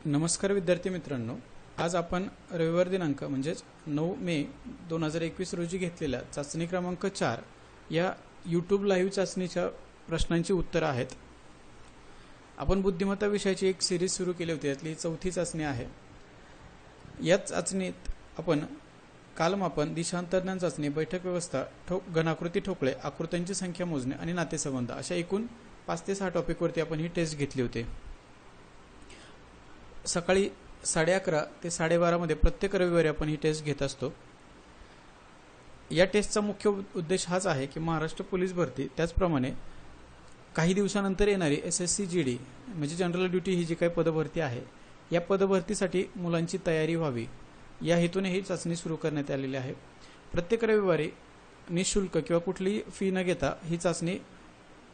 नमस्कार विद्यार्थी मित्रांनो, आज आपण रविवार दिनांक म्हणजेच 9 मे 2021 रोजी घेतलेल्या चाचणी क्रमांक 4 या यूट्यूब लाईव्ह चाचणीच्या प्रश्नांची उत्तरे आहेत। आपण बुद्धिमत्ता विषयाची एक सिरीज सुरू केली होती, यातली चौथी चाचणी आहे। या चाचणीत आपण कालमापन, दिशांतरज्ञान चाचणी, बैठक व्यवस्था, घनाकृती ठोकळे, आकृत्यांची संख्या मोजणे आणि नातेसंबंध अशा एकूण 5 ते 6 टॉपिकवरती आपण ही टेस्ट घेतली होती। सकाळी 11:30 ते 12:30 मध्ये प्रत्येक रविवारी आपण ही टेस्ट घेत असतो। या टेस्टचा मुख्य उद्देश हाच आहे की महाराष्ट्र पोलीस भरती, त्याचप्रमाणे काही दिवसानंतर येणारी SSC GD म्हणजे जनरल ड्युटी ही जी काही पदभरती आहे, या पदभरतीसाठी मुलांची तयारी व्हावी, या हेतूने ही चाचणी सुरू करण्यात आलेली आहे। प्रत्येक रविवारी निशुल्क किंवा कुठलीही फी न घेता ही चाचणी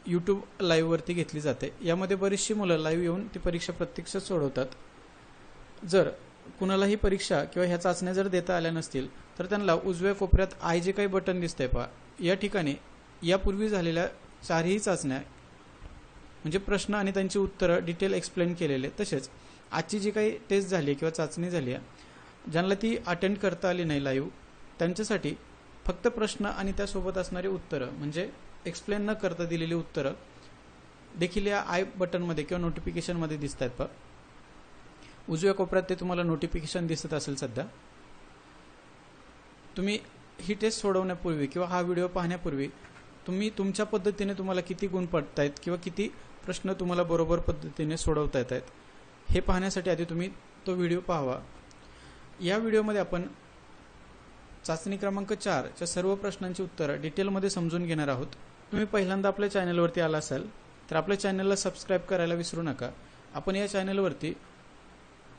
यूट्यूब लाईव्ह वरती घेतली जाते। यामध्ये बरीचशी मुलं लाईव्ह येऊन ती परीक्षा प्रत्यक्षात सोडवतात। जर कुणालाही परीक्षा किंवा ह्या चाचण्या जर देता आल्या नसतील तर त्यांना उजव्या कोपऱ्यात आय जे काही बटन दिसतंय पहा, या ठिकाणी यापूर्वी झालेल्या 4ही चाचण्या म्हणजे प्रश्न आणि त्यांची उत्तरं डिटेल एक्सप्लेन केलेले, तसेच आजची जी काही टेस्ट झाली किंवा चाचणी झाली आहे, ज्यांना ती अटेंड करता आली नाही लाईव्ह, त्यांच्यासाठी फक्त प्रश्न आणि त्यासोबत असणारी उत्तरं म्हणजे एक्सप्लेन न करता दिलेली उत्तरं देखील या आय बटनमध्ये किंवा नोटिफिकेशनमध्ये दिसत आहेत पहा। उजव्या कोपऱ्यात ते तुम्हाला नोटिफिकेशन दिसत असेल सध्या। तुम्ही ही टेस्ट सोडवण्यापूर्वी किंवा हा व्हिडिओ पाहण्यापूर्वी तुम्ही तुमच्या पद्धतीने तुम्हाला किती गुण पडतायत किंवा किती प्रश्न तुम्हाला बरोबर पद्धतीने सोडवता येत आहेत, हे पाहण्यासाठी आधी तुम्ही तो व्हिडिओ पाहावा। या व्हिडिओमध्ये आपण चाचणी क्रमांक 4 च्या सर्व प्रश्नांची उत्तरं डिटेलमध्ये समजून घेणार आहोत। तुम्ही पहिल्यांदा आपल्या चॅनलवरती आला असाल तर आपल्या चॅनलला सबस्क्राईब करायला विसरू नका। आपण या चॅनलवरती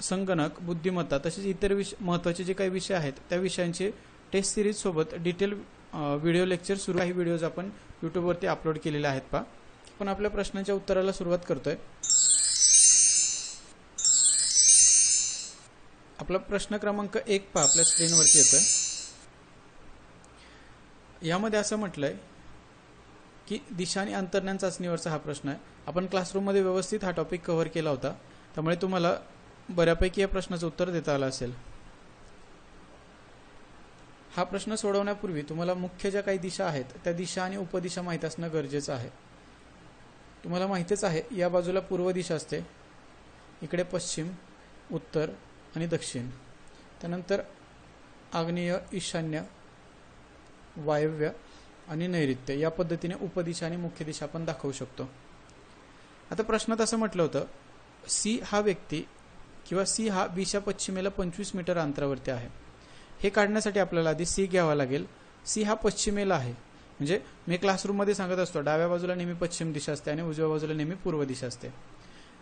संगणक, बुद्धिमत्ता तसेच इतर महत्त्वाचे जे काही विषय आहेत त्या विषयांचे टेस्ट सिरीज सोबत डिटेल व्हिडिओ लेक्चर सुरू, काही व्हिडिओज आपण यूट्यूबवरती अपलोड केलेले आहेत पहा। आपण आपल्या प्रश्नांच्या उत्तराला सुरुवात करतोय। आपला प्रश्न क्रमांक 1 पहा, आपल्या स्क्रीनवरती येतोय। यामध्ये असं म्हटलंय की दिशा आणि अंतर्ज्ञान चाचणीवरचा हा प्रश्न आहे। आपण क्लासरूममध्ये व्यवस्थित हा टॉपिक कव्हर केला होता, त्यामुळे तुम्हाला बऱ्यापैकी या प्रश्नाचं उत्तर देता आलं असेल। हा प्रश्न सोडवण्यापूर्वी तुम्हाला मुख्य ज्या काही दिशा आहेत त्या दिशा आणि उपदिशा माहीत असणं गरजेचं आहे। तुम्हाला माहितीच आहे, या बाजूला पूर्व दिशा असते, इकडे पश्चिम, उत्तर आणि दक्षिण, त्यानंतर आग्नेय, ईशान्य, वायव्य आणि नैऋत्य, या पद्धतीने उपदिशा आणि मुख्य दिशा आपण दाखवू शकतो। आता प्रश्नात असं म्हटलं होतं, सी हा व्यक्ती किंवा सी हा बीच्या पश्चिमेला 25 मीटर अंतरावरती आहे। हे काढण्यासाठी आपल्याला आधी सी घ्यावा लागेल। सी हा पश्चिमेला आहे, म्हणजे मी क्लासरूममध्ये सांगत असतो डाव्या बाजूला नेहमी पश्चिम दिशा असते आणि उजव्या बाजूला नेहमी पूर्व दिशा असते।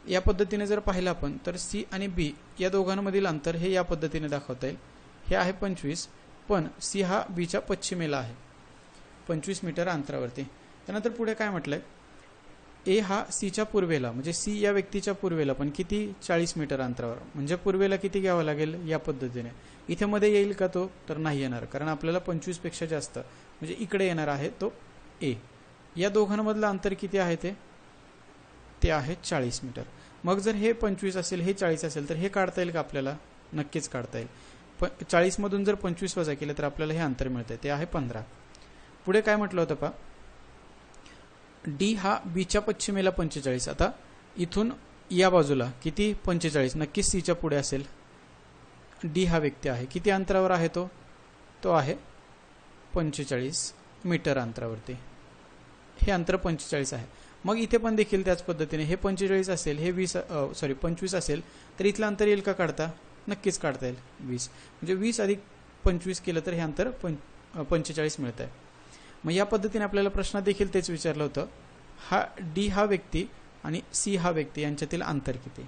या पद्धतीने जर पाहिलं आपण तर सी आणि बी या दोघांमधील अंतर हे या पद्धतीने दाखवता येईल। हे आहे 25, पण सी हा बीच्या पश्चिमेला आहे 25 मीटर अंतरावरती। त्यानंतर पुढे काय म्हटलंय, ए हा सीच्या पूर्वेला म्हणजे सी या व्यक्तीच्या पूर्वेला पण किती 40 मीटर अंतरावर, म्हणजे पूर्वेला किती घ्यावं लागेल या पद्धतीने। इथे मध्ये येईल का तो, तर नाही येणार, कारण आपल्याला 25 पेक्षा जास्त म्हणजे इकडे येणार आहे तो ए। या दोघांमधलं अंतर किती आहे ते आहे 40 मीटर। मग जर हे 25 असेल, हे 40 असेल, तर हे काढता येईल का आपल्याला? नक्कीच काढता येईल। 40 मधून जर 25 वजा केले तर आपल्याला हे अंतर मिळते, ते आहे 15। पुढे काय म्हटलं होतं पहा, डी हा बीच्या पश्चिमेला 45। आता इथून या बाजूला किती 45, नक्कीच सीच्या पुढे असेल। डी हा व्यक्ती आहे, किती अंतरावर आहे तो आहे 45 मीटर अंतरावरती। हे अंतर 45 आहे। मग इथे पण देखील त्याच पद्धतीने हे 45 असेल, हे 25 असेल, तर इथलं अंतर येईल का काढता? नक्कीच काढता येईल, 20, म्हणजे 20 अधिक 25 केलं तर हे अंतर 45 मिळत आहे। मग या पद्धतीने आपल्याला प्रश्नात देखील तेच विचारलं होतं, हा डी हा व्यक्ती आणि सी हा व्यक्ती यांच्यातील अंतर किती,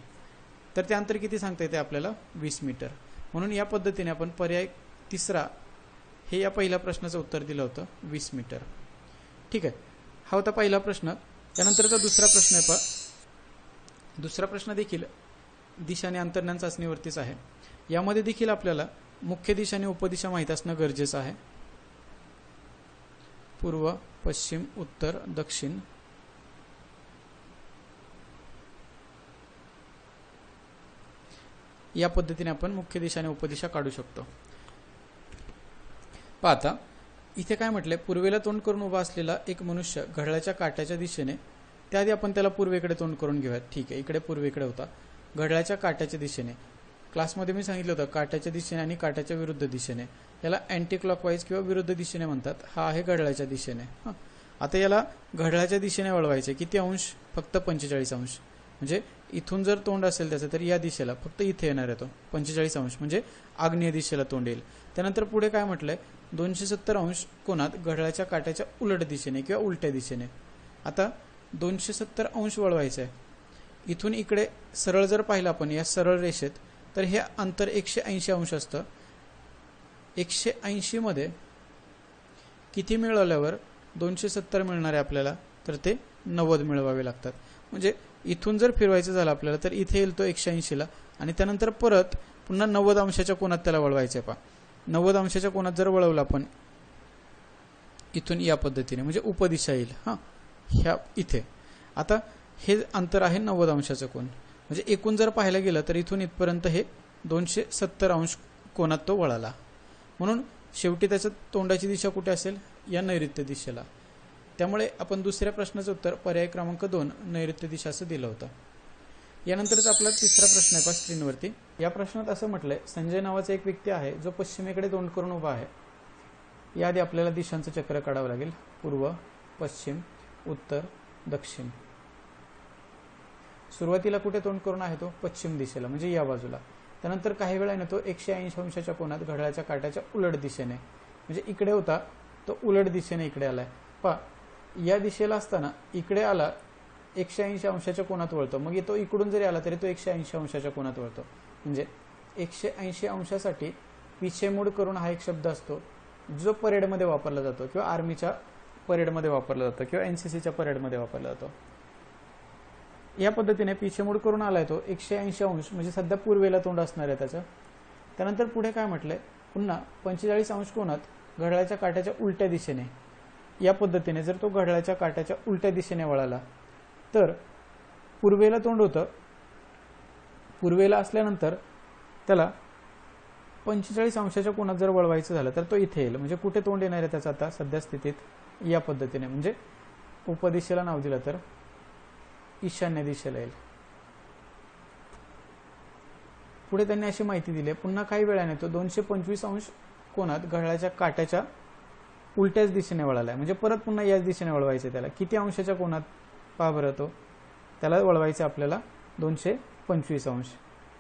तर ते अंतर किती सांगता येते आपल्याला? 20 मीटर। म्हणून या पद्धतीने आपण पर्याय तिसरा हे या पहिल्या प्रश्नाचं उत्तर दिलं होतं, 20 मीटर। ठीक आहे, हा होता पहिला प्रश्न। त्यानंतरचा दुसरा प्रश्न आहे पहा। दुसरा प्रश्न देखील दिशा आणि अंतर्ज्ञान चाचणीवरतीच आहे। यामध्ये देखील आपल्याला मुख्य दिशा आणि उपदिशा माहीत असणं गरजेचं आहे। पूर्व, पश्चिम, उत्तर, दक्षिण, या पद्धतीने आपण मुख्य दिशा आणि उपदिशा काढू शकतो. पहा आता इथे काय म्हटलंय, पूर्वेला तोंड करून उभा असलेला एक मनुष्य घड्याळाच्या काट्याच्या दिशेने, त्याआधी आपण त्याला पूर्वेकडे तोंड करून घेऊयात. ठीक आहे, इकडे पूर्वेकडे होता, घड्याळाच्या काट्याच्या दिशेने. क्लासमध्ये मी सांगितलं होतं काट्याच्या दिशेने आणि काट्याच्या विरुद्ध दिशेने, याला अँटी क्लॉकवाईज किंवा विरुद्ध दिशेने म्हणतात. हा आहे घड्याळाच्या दिशेने. आता याला घड्याळाच्या दिशेने वळवायचे. किती अंश? फक्त 45 अंश. म्हणजे इथून जर तोंड असेल त्याचं तर या दिशेला फक्त इथे येणार आहे तो 45 अंश, म्हणजे आग्नेय दिशेला तोंड येईल. त्यानंतर पुढे काय म्हटलंय, 270 अंश कोणात? घड्याळाच्या काट्याच्या उलट दिशेने किंवा उलट्या दिशेने. आता 270 अंश वळवायचं आहे. इथून इकडे सरळ जर पाहिलं आपण या सरळ रेषेत, तर हे अंतर 180 अंश असतं. 180 मध्ये किती मिळवल्यावर 270 मिळणार आहे आपल्याला? तर ते 90 मिळवावे लागतात. म्हणजे इथून जर फिरवायचं झालं आपल्याला तर इथे येईल तो 180 ला, आणि त्यानंतर परत पुन्हा 90 अंशाच्या कोनात त्याला वळवायचं आहे. पहा 90 अंशाच्या कोनात जर वळवलं आपण इथून या पद्धतीने, म्हणजे उपदिशा येईल. ह्या इथे आता हे अंतर आहे 90 अंशाचं कोन. म्हणजे एकूण जर पाहायला गेलं तर इथून इथपर्यंत हे 270 अंश कोनात तो वळाला. म्हणून शेवटी त्याच्या तोंडाची दिशा कुठे असेल? या नैऋत्य दिशेला. त्यामुळे आपण दुसऱ्या प्रश्नाचं उत्तर पर्याय क्रमांक 2 नैऋत्य दिशा असं दिलं होतं. यानंतरच आपला तिसरा प्रश्न आहे स्क्रीनवरती. या प्रश्नात असं म्हटलंय, संजय नावाचा एक व्यक्ती आहे जो पश्चिमेकडे तोंड करून उभा आहे. याआधी आपल्याला दिशांचं चक्र काढावं लागेल. पूर्व, पश्चिम, उत्तर, दक्षिण. सुरुवातीला कुठे तोंड करून आहे तो? पश्चिम दिशेला, म्हणजे या बाजूला. त्यानंतर काही वेळाने तो 180 अंशाच्या कोनात घड्याळाच्या काट्याच्या उलट दिशेने, म्हणजे इकडे होता तो उलट दिशेने इकडे आलाय. पहा या दिशेला असताना इकडे आला 180 अंशाच्या कोनात वळतो. मग तो इकडून जरी आला तरी तो 180 अंशाच्या कोनात वळतो. म्हणजे 180 अंशासाठी पिछेमूड करून हा एक शब्द असतो जो परेडमध्ये वापरला जातो, किंवा आर्मीच्या परेडमध्ये वापरला जातो, किंवा एनसीसीच्या परेडमध्ये वापरला जातो. या पद्धतीने पिछेमूड करून आलाय तो 180 अंश, म्हणजे सध्या पूर्वेला तोंड असणार आहे त्याचं. त्यानंतर पुढे काय म्हटलंय, पुन्हा 45 अंश कोनात घड्याळाच्या काट्याच्या उलट्या दिशेने. या पद्धतीने जर तो घड्याळाच्या काट्याच्या उलट्या दिशेने वळाला तर पूर्वेला तोंड होतं. पूर्वेला असल्यानंतर त्याला 45 अंशाच्या कोनात जर वळवायचं झालं तर तो इथे येईल. म्हणजे कुठे तोंड येणार आहे त्याचं आता सध्या स्थितीत? या पद्धतीने, म्हणजे उपदिशेला नाव दिलं तर ईशान्य दिशेला येईल. पुढे त्यांनी अशी माहिती दिली, पुन्हा काही वेळाने तो 225 अंश कोनात घड्याळाच्या काट्याच्या उलट्याच दिशेने वळालाय. म्हणजे परत पुन्हा याच दिशेने वळवायचं त्याला. किती अंशाच्या कोनात? पहा बरं, तो त्याला वळवायचं आपल्याला 225 अंश.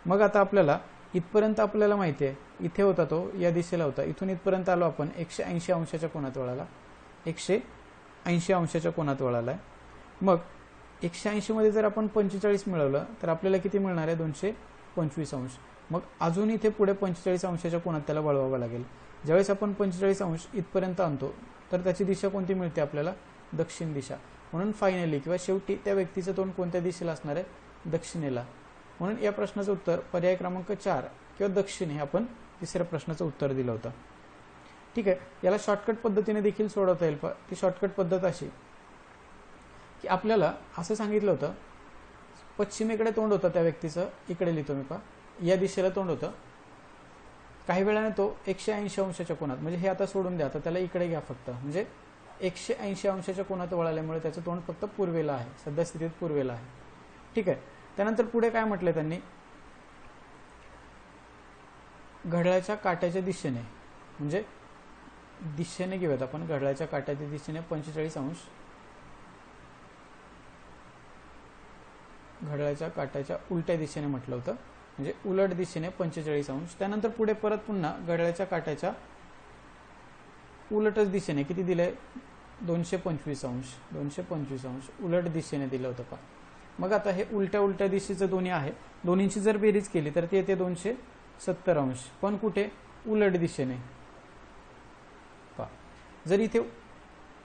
मग आता आपल्याला इथपर्यंत आपल्याला माहिती आहे, इथे होता तो, या दिशेला होता. इथून इथपर्यंत आलो आपण 180 अंशाच्या कोनात वळाला, 180 अंशाच्या कोनात वळालाय. मग 180 मध्ये जर आपण 45 मिळवलं तर आपल्याला किती मिळणार आहे? 225 अंश. मग अजून इथे पुढे 45 अंशाच्या कोनात त्याला वळवावं लागेल. ज्यावेळेस आपण 45 अंश इथपर्यंत आणतो तर त्याची दिशा कोणती मिळते आपल्याला? दक्षिण दिशा. म्हणून फायनली किंवा शेवटी त्या व्यक्तीचं तोंड कोणत्या दिशेला असणार आहे? दक्षिणेला. म्हणून या प्रश्नाचं उत्तर पर्याय क्रमांक 4 किंवा दक्षिण हे आपण तिसऱ्या प्रश्नाचं उत्तर दिलं होतं. ठीक आहे, याला शॉर्टकट पद्धतीने देखील सोडवता येईल. ती शॉर्टकट पद्धत अशी की आपल्याला असं सांगितलं होतं, पश्चिमेकडे तोंड होतं त्या व्यक्तीचं, इकडे लिहितो मी. पहा या दिशेला तोंड होतं. काही वेळाने तो 180 अंशाच्या कोनात, म्हणजे हे आता सोडून द्या, आता त्याला इकडे घ्या फक्त. म्हणजे 180 अंशाच्या कोनात वळाल्यामुळे त्याचं तोंड फक्त पूर्वेला आहे, सध्या स्थितीत पूर्वेला आहे. ठीक आहे. त्यानंतर पुढे काय म्हटलंय त्यांनी? घड्याळाच्या काट्याच्या दिशेने, म्हणजे दिशेने घेऊयात आपण, घड्याळाच्या काट्याच्या दिशेने 45 अंश, घड्याळाच्या काट्याच्या उलट्या दिशेने म्हटलं होतं, म्हणजे उलट दिशेने 45 अंश. त्यानंतर पुढे परत पुन्हा घड्याळाच्या काट्याच्या उलटच दिशेने किती दिलंय? 225 अंश, 225 अंश उलट दिशेने दिलं होतं. पहा मग आता हे उलट्या उलट्या दिशेचं दोन्ही आहे, दोन्हींची जर बेरीज केली तर ते येते 270 अंश, पण कुठे? उलट दिशेने. पहा जर इथे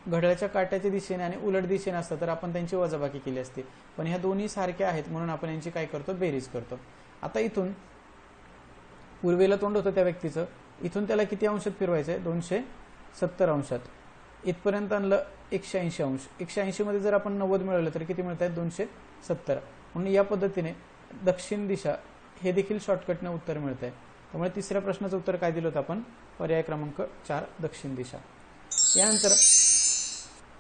घड्याळाच्या काट्याच्या दिशेने आणि उलट दिशेने असतं तर आपण त्यांची वजाबाकी केली असती, पण ह्या दोन्ही सारख्या आहेत म्हणून आपण यांची काय करतो? बेरीज करतो. आता इथून पूर्वेला तोंड होतं त्या व्यक्तीचं, इथून त्याला किती अंशात फिरवायचं आहे? 270 अंशात. इथपर्यंत आणलं 180 अंश. 180 मध्ये जर आपण 90 मिळवलं तर किती मिळत आहेत? 270. म्हणून या पद्धतीने दक्षिण दिशा हे देखील शॉर्टकटने उत्तर मिळतंय. त्यामुळे तिसऱ्या प्रश्नाचं उत्तर काय दिलं होतं आपण? पर्याय क्रमांक 4 दक्षिण दिशा. यानंतर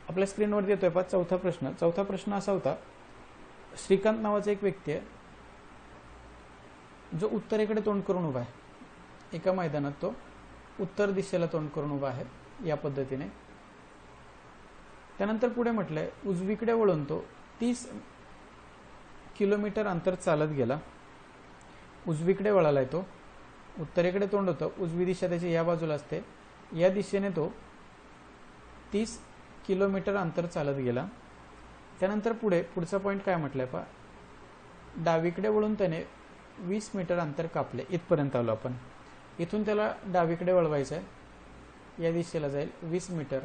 आपल्या स्क्रीनवर येतोय पहा चौथा प्रश्न. चौथा प्रश्न असा होता, श्रीकांत नावाचा एक व्यक्ती आहे जो उत्तरेकडे तोंड करून उभा आहे. एका मैदानात तो उत्तर दिशेला तोंड करून उभा आहे या पद्धतीने. त्यानंतर पुढे म्हटलंय उजवीकडे वळून तो 30 किलोमीटर अंतर चालत गेला. उजवीकडे वळालाय तो, उत्तरेकडे तोंड होतं, उजवी दिशा त्याची या बाजूला असते. या दिशेने तो 30 किलोमीटर अंतर चालत गेला. त्यानंतर पुढचा पॉईंट काय म्हटलंय पहा, डावीकडे वळून त्याने 20 मीटर अंतर कापले. इथपर्यंत आलो आपण. इथून त्याला डावीकडे वळवायचं आहे, या दिशेला जाईल 20 मीटर.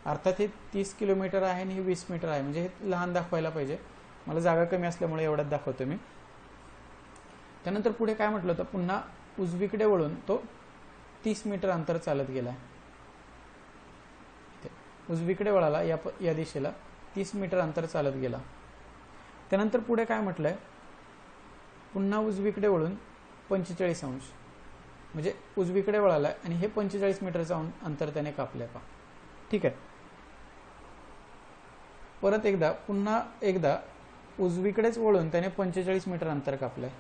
अर्थात हे 30 किलोमीटर आहे आणि हे 20 मीटर आहे, म्हणजे हे लहान दाखवायला पाहिजे. मला जागा कमी असल्यामुळे एवढ्यात दाखवतो मी. त्यानंतर पुढे काय म्हटलं होतं, पुन्हा उजवीकडे वळून तो 30 मीटर अंतर चालत गेला. उजवीकडे वळाला या दिशेला 30 मीटर अंतर चालत गेला. त्यानंतर पुढे काय म्हटलंय, पुन्हा उजवीकडे वळून 45 अंश, म्हणजे उजवीकडे वळाला आणि हे 45 मीटरचं अंतर त्याने कापलंय पहा. ठीक आहे. परत पुन्हा एकदा उजवीकडेच वळून त्याने 45 मीटर अंतर कापलंय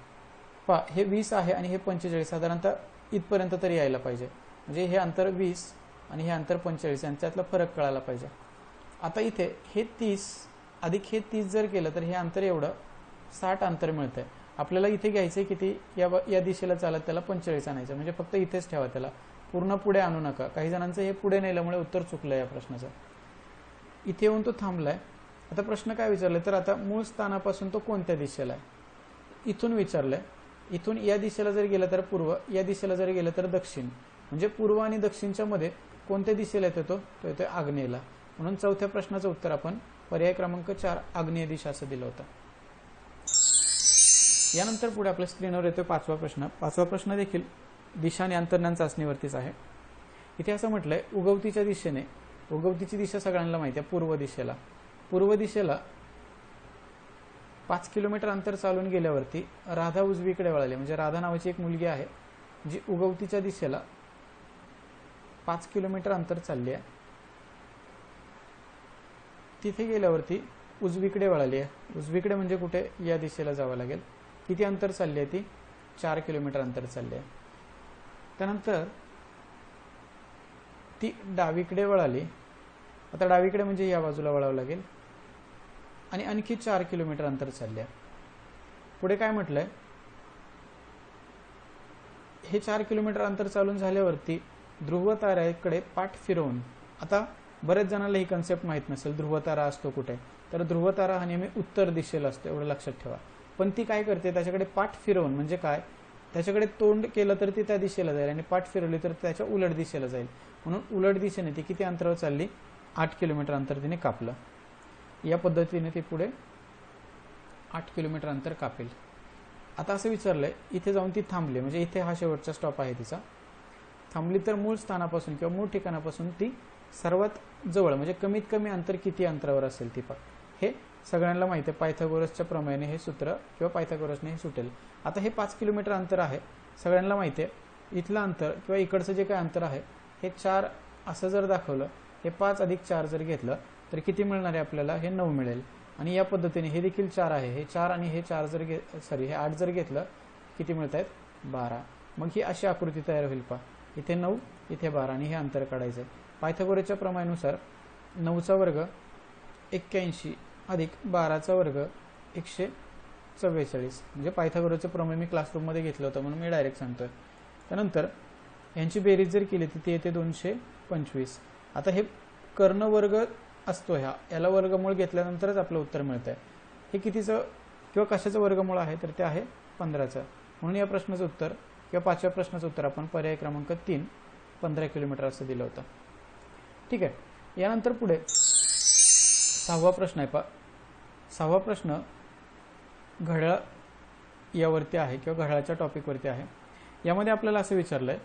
पहा. हे 20 आहे आणि हे 45, साधारणतः इथपर्यंत तरी यायला पाहिजे. म्हणजे हे अंतर 20 आणि हे अंतर 45 यांच्यातला फरक कळायला पाहिजे. आता इथे हे 30 अधिक हे 30 जर केलं तर हे अंतर एवढं 60 अंतर मिळतंय. आपल्याला इथे घ्यायचंय किती, या दिशेला चालत त्याला 45 आणायचं, म्हणजे फक्त इथेच ठेवा त्याला, पूर्ण पुढे आणू नका. काही जणांचं हे पुढे नेल्यामुळे उत्तर चुकलं या प्रश्नाचं. इथे येऊन तो थांबलाय. आता प्रश्न काय विचारलाय, तर आता मूळ स्थानापासून तो कोणत्या दिशेला आहे इथून विचारलंय. इथून या दिशेला जर गेलं तर पूर्व, या दिशेला जर गेलं तर दक्षिण. म्हणजे पूर्व आणि दक्षिणच्या मध्ये कोणत्या दिशेला येतो तो येतोय आग्नेयला. म्हणून चौथ्या प्रश्नाचं उत्तर आपण पर्याय क्रमांक 4 आग्नेय दिशा असं दिलं होतं. यानंतर पुढे आपल्या स्क्रीनवर येतोय पाचवा प्रश्न. पाचवा प्रश्न देखील दिशा आणि अंतर्ज्ञान चाचणीवरतीच आहे. इथे असं म्हटलंय, उगवतीच्या दिशेने, उगवतीची दिशा सगळ्यांना माहिती आहे, पूर्व दिशेला 5 किलोमीटर अंतर चालून गेल्यावरती राधा उजवीकडे वळाली. म्हणजे राधा नावाची एक मुलगी आहे जी उगवतीच्या दिशेला 5 किलोमीटर अंतर चालली आहे. तिथे गेल्यावरती उजवीकडे वळाली आहे. उजवीकडे म्हणजे कुठे, या दिशेला जावं लागेल. किती अंतर चालली आहे ती, 4 किलोमीटर अंतर चालली आहे. त्यानंतर ती डावीकडे वळाली. आता डावीकडे म्हणजे या बाजूला वळावं लागेल आणि आणखी 4 किलोमीटर अंतर चालले आहे. पुढे काय म्हटलंय, हे 4 किलोमीटर अंतर चालून झाल्यावरती ध्रुव ताऱ्याकडे पाठ फिरवून. आता बरेच जणांना ही कन्सेप्ट माहित नसेल, ध्रुव तारा असतो कुठे, तर ध्रुव तारा हा नेहमी उत्तर दिशेला असतो, एवढं लक्षात ठेवा. पण ती काय करते, त्याच्याकडे पाठ फिरवून, म्हणजे काय, त्याच्याकडे तोंड केलं तर ती त्या दिशेला जाईल आणि पाठ फिरवली तर त्याच्या उलट दिशेला जाईल. म्हणून उलट दिशेने ती किती अंतरावर चालली, 8 किलोमीटर अंतर तिने कापलं. या पद्धतीने ती पुढे 8 किलोमीटर अंतर कापेल. आता असं विचारलंय, इथे जाऊन ती थांबली, म्हणजे इथे हा शेवटचा स्टॉप आहे तिचा. थांबली तर मूळ स्थानापासून किंवा मूळ ठिकाणापासून ती सर्वात जवळ, म्हणजे कमीत कमी अंतर किती अंतरावर असेल ती पहा. हे सगळ्यांना माहिती आहे, पायथागोरसच्या प्रमेयाने हे सूत्र किंवा पायथागोरसने हे सुटेल. आता हे 5 किलोमीटर अंतर आहे, सगळ्यांना माहिती आहे. इथलं अंतर किंवा इकडचं जे काही अंतर आहे हे 4 असं जर दाखवलं, हे 5 अधिक 4 जर घेतलं तर किती मिळणार आहे आपल्याला, हे 9 मिळेल. आणि या पद्धतीने हे देखील 4 आहे, हे 4 आणि हे 4 जर हे 8 जर घेतलं किती मिळत आहेत, 12. मग ही अशी आकृती तयार होईल पहा. इथे 9, इथे 12 आणि हे अंतर काढायचं आहे. पायथागोरसच्या प्रमेयानुसार 9चा वर्ग 81 अधिक 12चा वर्ग 144. म्हणजे पायथागोरसचं प्रमेय मी क्लासरूममध्ये घेतलं होतं म्हणून मी डायरेक्ट सांगतोय. त्यानंतर यांची बेरीज जर केली तर ती येते 225. आता हे कर्णवर्ग असतो, याला वर्गमूळ घेतल्यानंतरच आपलं उत्तर मिळतंय. हे कितीचं किंवा कशाचं वर्गमूळ आहे, तर ते आहे 15चं. म्हणून या प्रश्नाचं उत्तर किंवा पाचव्या प्रश्नाचं उत्तर आपण पर्याय क्रमांक 3 15 किलोमीटर असं दिलं होतं. ठीक आहे. यानंतर पुढे 6वा प्रश्न आहे पहा. 6वा प्रश्न घड्याळ यावरती आहे किंवा घड्याळाच्या टॉपिकवरती आहे. यामध्ये आपल्याला असं विचारलंय,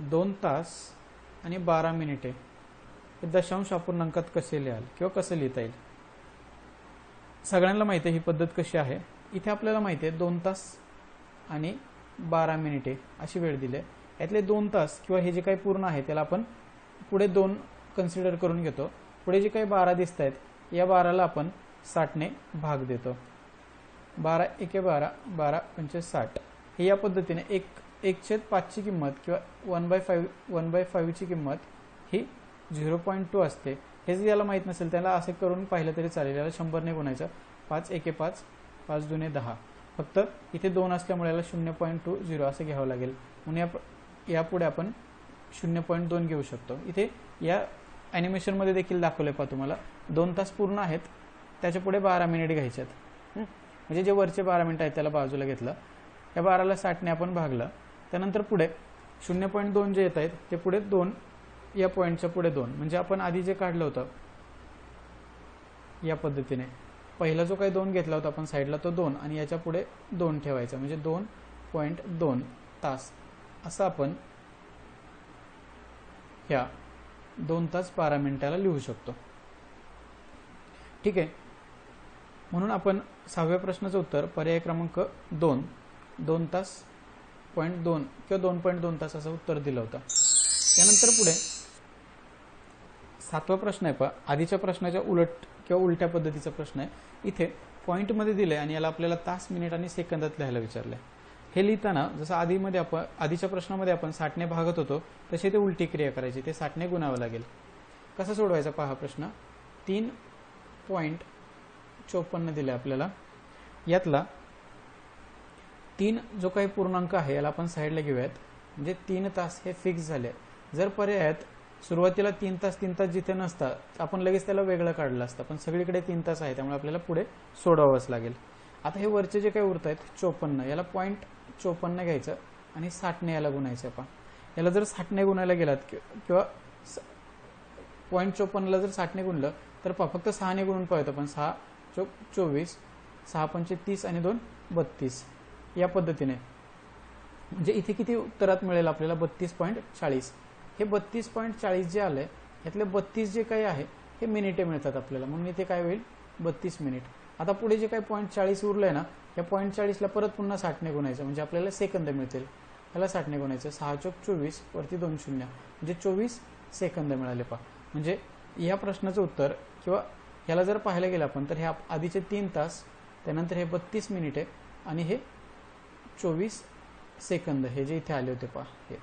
2 तास आणि 12 मिनिटे हे दशांश अपूर्णांकात कसे लिहाल किंवा कसं लिहिता येईल. सगळ्यांना माहिती आहे ही पद्धत कशी आहे. इथे आपल्याला माहिती आहे 2 तास आणि 12 मिनिटे अशी वेळ दिली आहे. यातले 2 तास किंवा हे जे काही पूर्ण आहे त्याला आपण पुढे 2 कन्सिडर करून घेतो. पुढे जे काही 12 दिसत आहेत या 12ला आपण 60ने भाग देतो. 12 एके 12, 12 पंचे 60. हे या पद्धतीने 1/5 ची किंमत किंवा 1/5 ची किंमत ही 0.2 असते. हे जर याला माहीत नसेल त्याला असे करून पाहिलं तरी चालेल. याला 100ने गुणायचं. 5 एके 5, 5 दुने 10. फक्त इथे 2 असल्यामुळे याला 0.20 असं घ्यावं लागेल. म्हणून यापुढे आपण 0.2 घेऊ शकतो. इथे या ॲनिमेशनमध्ये देखील दाखवलंय पहा तुम्हाला 2 तास पूर्ण आहेत, त्याच्या पुढे 12 मिनिट घ्यायचे आहेत. म्हणजे जे वरचे 12 मिनिट आहेत त्याला बाजूला घेतलं. या 12ला 60ने आपण भागलं. त्यानंतर पुढे 0.2 जे येत आहेत ते पुढे 2, या पॉईंटच्या पुढे 2. म्हणजे आपण आधी जे काढलं होतं या पद्धतीने पहिला जो काही 2 घेतला होता आपण साईडला तो 2 आणि याच्या पुढे 2 ठेवायचा. म्हणजे 2.2 तास असं आपण ह्या 2 तास 12 मिनिटाला लिहू शकतो. ठीक आहे. म्हणून आपण 6व्या प्रश्नाचं उत्तर पर्याय क्रमांक 2 तास 0.2 किंवा 2.2 तास असं उत्तर दिलं होतं. त्यानंतर पुढे 7वा प्रश्न आहे पहा. आधीच्या प्रश्नाच्या उलट किंवा उलट्या पद्धतीचा प्रश्न आहे. इथे पॉईंटमध्ये दिलंय आणि याला आपल्याला तास, मिनिट आणि सेकंदात लिहायला विचारलंय. हे लिहिताना जसं आधीच्या प्रश्नामध्ये आपण 60ने भागत होतो तसे ते उलटी क्रिया करायची. ते 60ने गुणावं लागेल. कसा सोडवायचा पहा प्रश्न. 3.54 दिले आपल्याला. यातला 3 जो काही पूर्णांक आहे याला आपण साईडला घेऊयात. म्हणजे 3 तास हे फिक्स झाले. जर पर्यायात सुरुवातीला 3 तास जिथे नसतात आपण लगेच त्याला वेगळं काढलं असतं, पण सगळीकडे 3 तास आहे त्यामुळे आपल्याला पुढे सोडवावंच लागेल. आता हे वरचे जे काही उरत आहेत 54, याला 0.54 घ्यायचं आणि 60ने याला गुणायचं. पहा याला जर 60ने गुणायला गेलात किंवा 0.54ला जर 60ने गुणलं तर पहा फक्त 6ने गुणून पाहतो. पण 6 चोक 24, 6 पंचे 30 आणि 2 32 या पद्धतीने. म्हणजे इथे किती उत्तरात मिळेल आपल्याला 32.40. हे 32.40 जे आलंय यातले 32 जे काही आहे हे मिनिटे मिळतात आपल्याला. म्हणून इथे काय होईल 32 मिनिट. आता पुढे जे काही 0.40 उरलंय ना या 0.40ला परत पुन्हा 60ने गुणायचं म्हणजे आपल्याला सेकंद मिळतील. याला 60ने गुणायचं. 6 चोक 24 वरती 2 शून्य म्हणजे 24 सेकंद मिळाले. पहा म्हणजे या प्रश्नाचं उत्तर किंवा याला जर पाहायला गेलं आपण तर हे आधीचे 3 तास, त्यानंतर हे 32 मिनिटे आणि हे 24 सेकंद हे जे इथे आले होते पहा हे.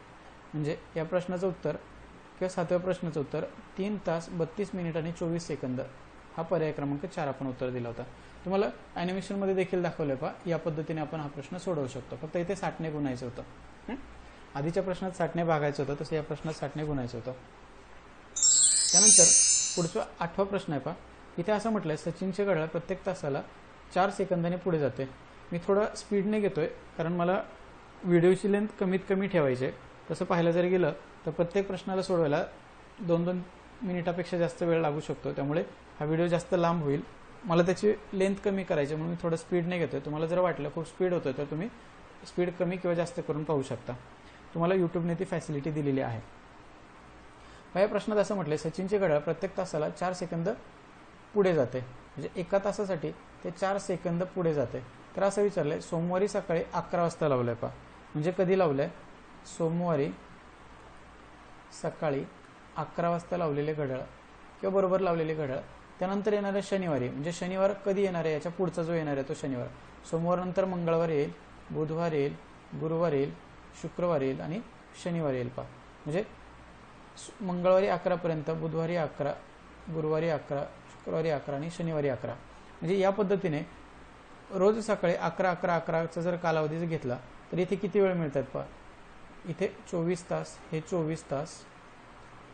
म्हणजे या प्रश्नाचं उत्तर किंवा 7व्या प्रश्नाचं उत्तर 3 तास 32 मिनिट आणि 24 सेकंद हा पर्याय क्रमांक 4 आपण उत्तर दिला होता. तुम्हाला ॲनिमेशनमध्ये देखील दाखवलंय पहा. या पद्धतीने आपण हा प्रश्न सोडवू शकतो. फक्त इथे 60ने गुणायचं होतं. आधीच्या प्रश्नात 60ने भागायचं होतं, तसं या प्रश्नात 60ने गुणायचं होतं. त्यानंतर पुढचा 8वा प्रश्न आहे पहा. इथे असं म्हटलंय सचिनचे घड्याळ प्रत्येक तासाला 4 सेकंदाने पुढे जाते. मी थोडा स्पीडने घेतोय कारण मला व्हिडिओची लेंथ कमीत कमी ठेवायची. तसं पाहायला जर गेलं तर प्रत्येक प्रश्नाला सोडवायला 2-2 मिनिटापेक्षा जास्त वेळ लागू शकतो. त्यामुळे हा व्हिडिओ जास्त लांब होईल. मला त्याची लेंथ कमी करायची म्हणून मी थोडं स्पीडने घेतोय. तुम्हाला जर वाटलं खूप स्पीड होतोय तर तुम्ही स्पीड कमी किंवा जास्त करून पाहू शकता. तुम्हाला यूट्यूबने ती फॅसिलिटी दिलेली आहे. या प्रश्नात असं म्हटलंय सचिनचे घड्याळ प्रत्येक तासाला 4 सेकंद पुढे जाते. म्हणजे एका तासासाठी ते 4 सेकंद पुढे जाते. तर असं विचारलंय सोमवारी सकाळी 11 वाजता लावलंय पहा. म्हणजे कधी लावलंय सोमवारी सकाळी 11 वाजता लावलेले घड्याळ किंवा बरोबर लावलेले घड्याळ. त्यानंतर येणारे शनिवारी म्हणजे शनिवार कधी येणार आहे याच्या पुढचा जो येणार आहे तो शनिवार. सोमवार नंतर मंगळवार येईल, बुधवार येईल, गुरुवार येईल, शुक्रवार येईल आणि शनिवार येईल पहा. म्हणजे मंगळवारी 11 पर्यंत, बुधवारी 11, गुरुवारी 11, शुक्रवारी 11 आणि शनिवारी 11. म्हणजे या पद्धतीने रोज सकाळी 11-11-11चा जर कालावधी घेतला तर इथे किती वेळ मिळतात पहा. इथे 24 तास, हे 24 तास,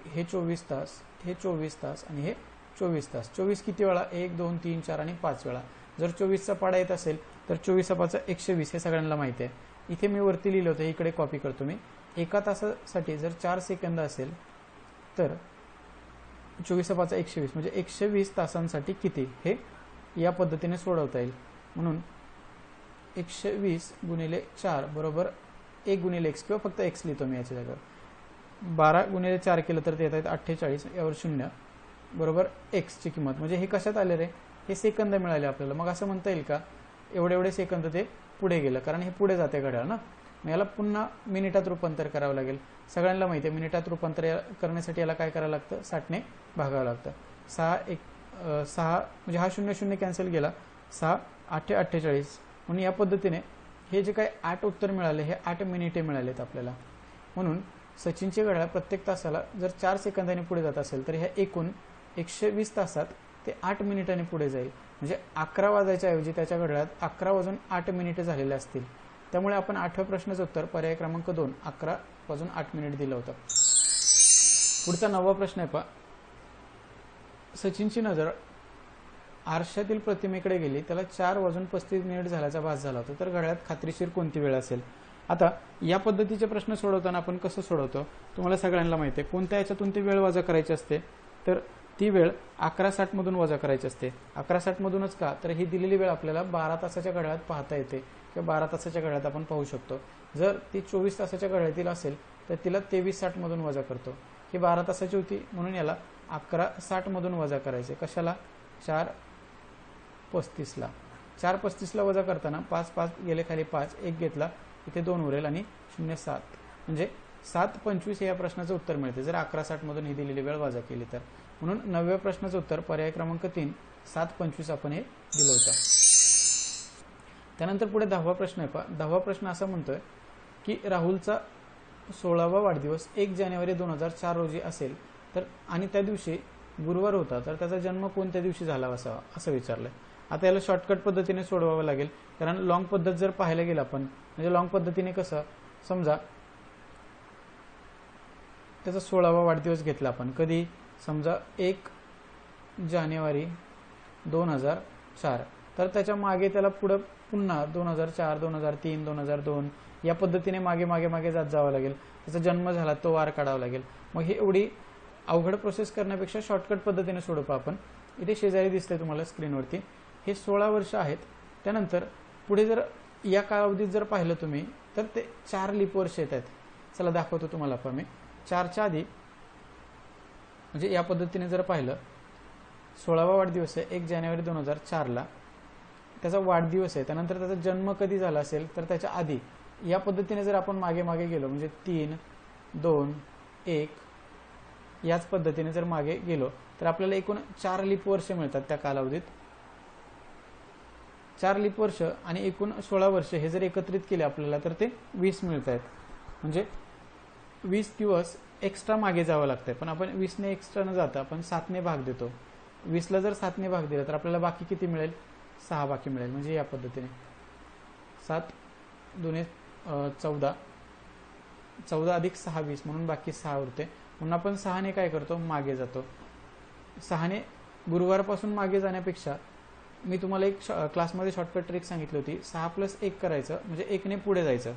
हे 24 तास, हे 24 तास आणि हे 24 तास. 24 किती वेळा 1, 2, 3, 4 आणि 5 वेळा. जर 24चा पाडा येत असेल तर 24 × 120 हे सगळ्यांना माहिती आहे. इथे मी वरती लिहिलं होतं, इकडे कॉपी करतो मी. एका तासासाठी जर 4 सेकंद असेल तर 24 × 120 म्हणजे 120 तासांसाठी किती हे या पद्धतीने सोडवता येईल. म्हणून 120 गुणिले 4 बरोबर 1 गुणिले x किंवा फक्त x लिहितो मी याच्या जागेवर. 12 गुणिले 4 केलं तर ते येतात 48, यावर 0 बरोबर x ची किंमत. म्हणजे हे कशात आले रे, हे सेकंद मिळाले आपल्याला. मग असं म्हणता येईल का एवढे एवढे सेकंद ते पुढे गेलं, कारण हे पुढे जाते घड्याळ ना. मग याला पुन्हा मिनिटात रूपांतर करावं लागेल. सगळ्यांना माहिती आहे मिनिटात रूपांतर करण्यासाठी याला काय करावं लागतं, 60ने भागावं लागतं. 6 म्हणजे हा 0 0 कॅन्सल गेला, 6 8 48. म्हणून या पद्धतीने हे जे काही 8 उत्तर मिळाले हे 8 मिनिटे मिळालेत आपल्याला. म्हणून सचिनचे घड्याळ प्रत्येक तासाला जर 4 सेकंदांनी पुढे जात असेल तर ह्या एकूण 120 तासात ते 8 मिनिटांनी पुढे जाईल. म्हणजे 11 वाजायच्या ऐवजी त्याच्या घड्याळात 11 वाजून 8 मिनिटे झालेले असतील. त्यामुळे आपण 8व्या प्रश्नाचं उत्तर पर्याय क्रमांक 2 11 वाजून 8 मिनिट दिलं होतं. पुढचा 9वा प्रश्न आहे पहा. सचिनची नजर आरशातील प्रतिमेकडे गेली, त्याला 4 वाजून 35 मिनिट झाल्याचा भास झाला होता, तर घड्याळात खात्रीशीर कोणती वेळ असेल. आता या पद्धतीचे प्रश्न सोडवताना आपण कसं सोडवतो तुम्हाला सगळ्यांना माहिती आहे. कोणत्या याच्यातून ती वेळ वजा करायची असते, तर ती वेळ 11:60 मधून वजा करायची असते. 11:60 मधूनच का, तर ही दिलेली वेळ आपल्याला 12 तासाच्या घड्याळात पाहता येते किंवा 12 तासाच्या घड्याळात आपण पाहू शकतो. जर ती 24 तासाच्या घड्याळातील असेल तर तिला 23:60 मधून वजा करतो. ही 12 तासाची होती म्हणून याला 11:60 मधून वजा करायचे. कशाला, 4:35ला. 4:35ला वजा करताना 5 5 गेले खाली 5, 1 घेतला इथे 2 उरेल आणि 0.7 म्हणजे 7:25 हे या प्रश्नाचं उत्तर मिळते जर 11:60 मधून ही दिलेली वेळ वजा केली तर. म्हणून 9व्या प्रश्नाचं उत्तर पर्याय क्रमांक 3 7:25 आपण हे दिलं होतं. त्यानंतर पुढे 10वा प्रश्न आहे पहा. 10वा प्रश्न असा म्हणतोय की राहुलचा 16वा वाढदिवस 1 जानेवारी 2004 रोजी असेल तर आणि त्या दिवशी गुरुवार होता, तर त्याचा जन्म कोणत्या दिवशी झाला असावा असं विचारलंय. आता याला शॉर्टकट पद्धतीने सोडवावं लागेल, कारण लॉंग पद्धत जर पाहायला गेलं आपण, म्हणजे लॉंग पद्धतीने कसं, समजा त्याचा 16वा वाढदिवस घेतला आपण कधी, समजा 1 जानेवारी 2004, तर त्याच्या मागे त्याला पुढं पुन्हा 2004 2003 2002 या पद्धतीने मागे मागे मागे जात जावं लागेल. त्याचा जन्म झाला तो वार काढावा लागेल. मग हे एवढी अवघड प्रोसेस करण्यापेक्षा शॉर्टकट पद्धतीने सोडवू आपण. इथे शेजारी दिसतंय तुम्हाला स्क्रीनवरती, हे 16 वर्ष आहेत. त्यानंतर पुढे जर या कालावधीत जर पाहिलं तुम्ही तर ते 4 लीप वर्ष येत आहेत. चला दाखवतो तुम्हाला पण मी. 4च्या आधी म्हणजे या पद्धतीने जर पाहिलं, 16वा वाढदिवस आहे 1 जानेवारी 2004ला, त्याचा वाढदिवस आहे. त्यानंतर त्याचा जन्म कधी झाला असेल तर त्याच्या आधी या पद्धतीने जर आपण मागे मागे गेलो, म्हणजे 3 2 1 याच पद्धतीने जर मागे गेलो तर आपल्याला एकूण 4 लीप वर्ष मिळतात त्या कालावधीत. 4 लीप वर्ष आणि एकूण 16 वर्ष हे जर एकत्रित केले आपल्याला तर ते 20 मिळत आहेत. म्हणजे 20 दिवस एक्स्ट्रा मागे जावं लागतंय, पण आपण 20ने एक्स्ट्रा न जाता आपण 7ने भाग देतो. 20ला जर 7ने भाग दिला तर आपल्याला बाकी किती मिळेल, 6 बाकी मिळेल. म्हणजे या पद्धतीने 7 2 14 14 अधिक 6 20 म्हणून बाकी 6 उरते. म्हणून आपण 6ने काय करतो, मागे जातो. 6ने गुरुवारपासून मागे जाण्यापेक्षा मी तुम्हाला एक क्लासमध्ये शॉर्टकट ट्रिक सांगितली होती, 6 + 1 करायचं म्हणजे 1ने पुढे जायचं,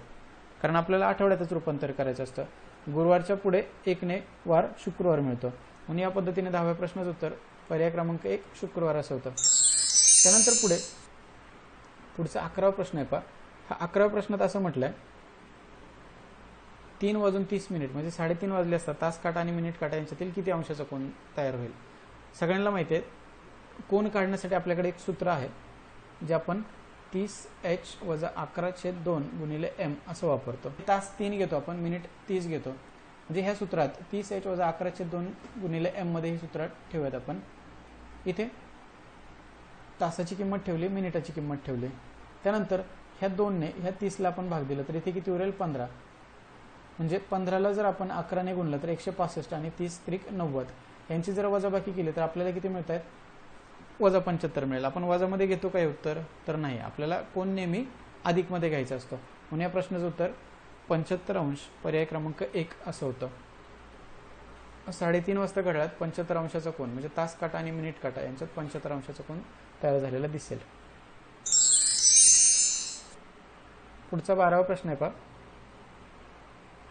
कारण आपल्याला आठवड्यातच रूपांतर करायचं असतं. गुरुवारच्या पुढे 1ने वार शुक्रवार मिळतो. म्हणून या पद्धतीने 10व्या प्रश्नाचं उत्तर पर्याय क्रमांक 1 शुक्रवार असं होतं. त्यानंतर पुढचा 11वा प्रश्न आहे पहा. हा 11व्या प्रश्नात असं म्हटलंय 3 वाजून 30 मिनिट म्हणजे 3:30 वाजले असतात, तास काटा आणि मिनिट काटा यांच्यातील किती अंशाचा कोन तयार होईल. सगळ्यांना माहिती आहे कोन काढण्यासाठी आपल्याकडे एक सूत्र आहे जे आपण 30h - 11/2 गुणिले m असं वापरतो. तास 3 घेतो आपण, मिनिट 30 घेतो. म्हणजे ह्या सूत्रात 30h - 11/2 गुणिले m मध्ये ही सूत्र ठेवूयात आपण. इथे तासाची किंमत ठेवली, मिनिटाची किंमत ठेवली. त्यानंतर ह्या 2ने ह्या 30ला आपण भाग दिला तर इथे किती उरेल, 15. म्हणजे 15ला जर आपण 11ने गुणलं तर 165 आणि 30 त्रिक 90 यांची जर वजाबाकी केली तर आपल्याला किती मिळत आहेत, -75 मिळेल. आपण वजामध्ये घेतो काय उत्तर, तर नाही, आपल्याला कोण नेहमी अधिकमध्ये घ्यायचा असतो. म्हणून या प्रश्नाचं उत्तर 75 अंश पर्याय क्रमांक 1 असं होतं. 3:30 वाजता घड्याळात 75 अंशाचा कोन म्हणजे तास काटा आणि मिनिट काटा यांच्यात 75 अंशाचा कोन तयार झालेला दिसेल. पुढचा 12वा प्रश्न आहे पहा.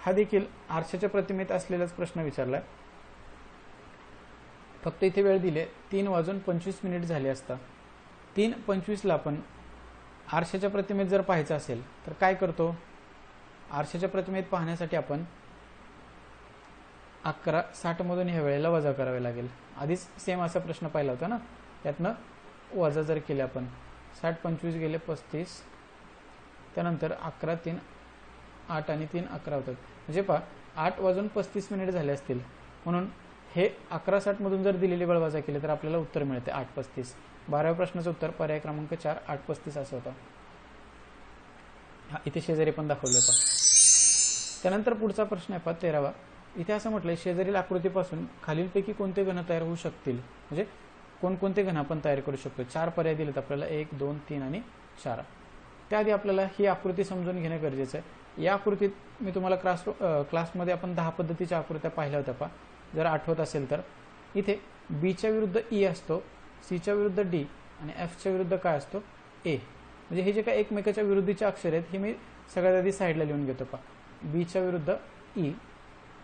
हा देखील आरशाच्या प्रतिमेत असलेलाच प्रश्न विचारलाय. फक्त इथे वेळ दिले 3 वाजून 25 मिनिट झाले असता. 3:25ला आपण आरशाच्या प्रतिमेत जर पाहायचं असेल तर काय करतो, आरशाच्या प्रतिमेत पाहण्यासाठी आपण 11:60 मधून ह्या वेळेला वजा करावे लागेल. आधीच सेम असा प्रश्न पाहिला होता ना, त्यातनं वजा जर केले आपण 60 25 गेले 35, त्यानंतर 11 3 8 आणि 3 11 होतात. म्हणजे पहा 8 वाजून 35 मिनिट झाले असतील, म्हणून हे 11:60 मधून जर दिलेले वजाबाकी केले तर आपल्याला उत्तर मिळते 8:35. 12व्या प्रश्नाचं उत्तर पर्याय क्रमांक 4 8:35 असं होतं. हा इथे शेजारी पण दाखवले होता. त्यानंतर पुढचा प्रश्न आहे 13वा. इथे असं म्हटलंय शेजारील आकृतीपासून खालीलपैकी कोणते घन तयार होऊ शकतील, म्हणजे कोणकोणते घन आपण तयार करू शकतो. 4 पर्याय दिलेत आपल्याला, 1 2 3 आणि 4. त्याआधी आपल्याला ही आकृती समजून घेणे गरजेचं आहे. या आकृतीत मी तुम्हाला क्लासमध्ये आपण 10 पद्धतीच्या आकृत्या पाहिल्या होत्या. पहा जर आठवत असेल तर इथे बीच्या विरुद्ध ई असतो, सीच्या विरुद्ध डी आणि एफच्या विरुद्ध काय असतो ए. म्हणजे हे जे काही एकमेकाच्या विरुद्धचे अक्षर आहेत हे मी सगळ्यात आधी साईडला लिहून घेतो. पहा बीच्या विरुद्ध ई,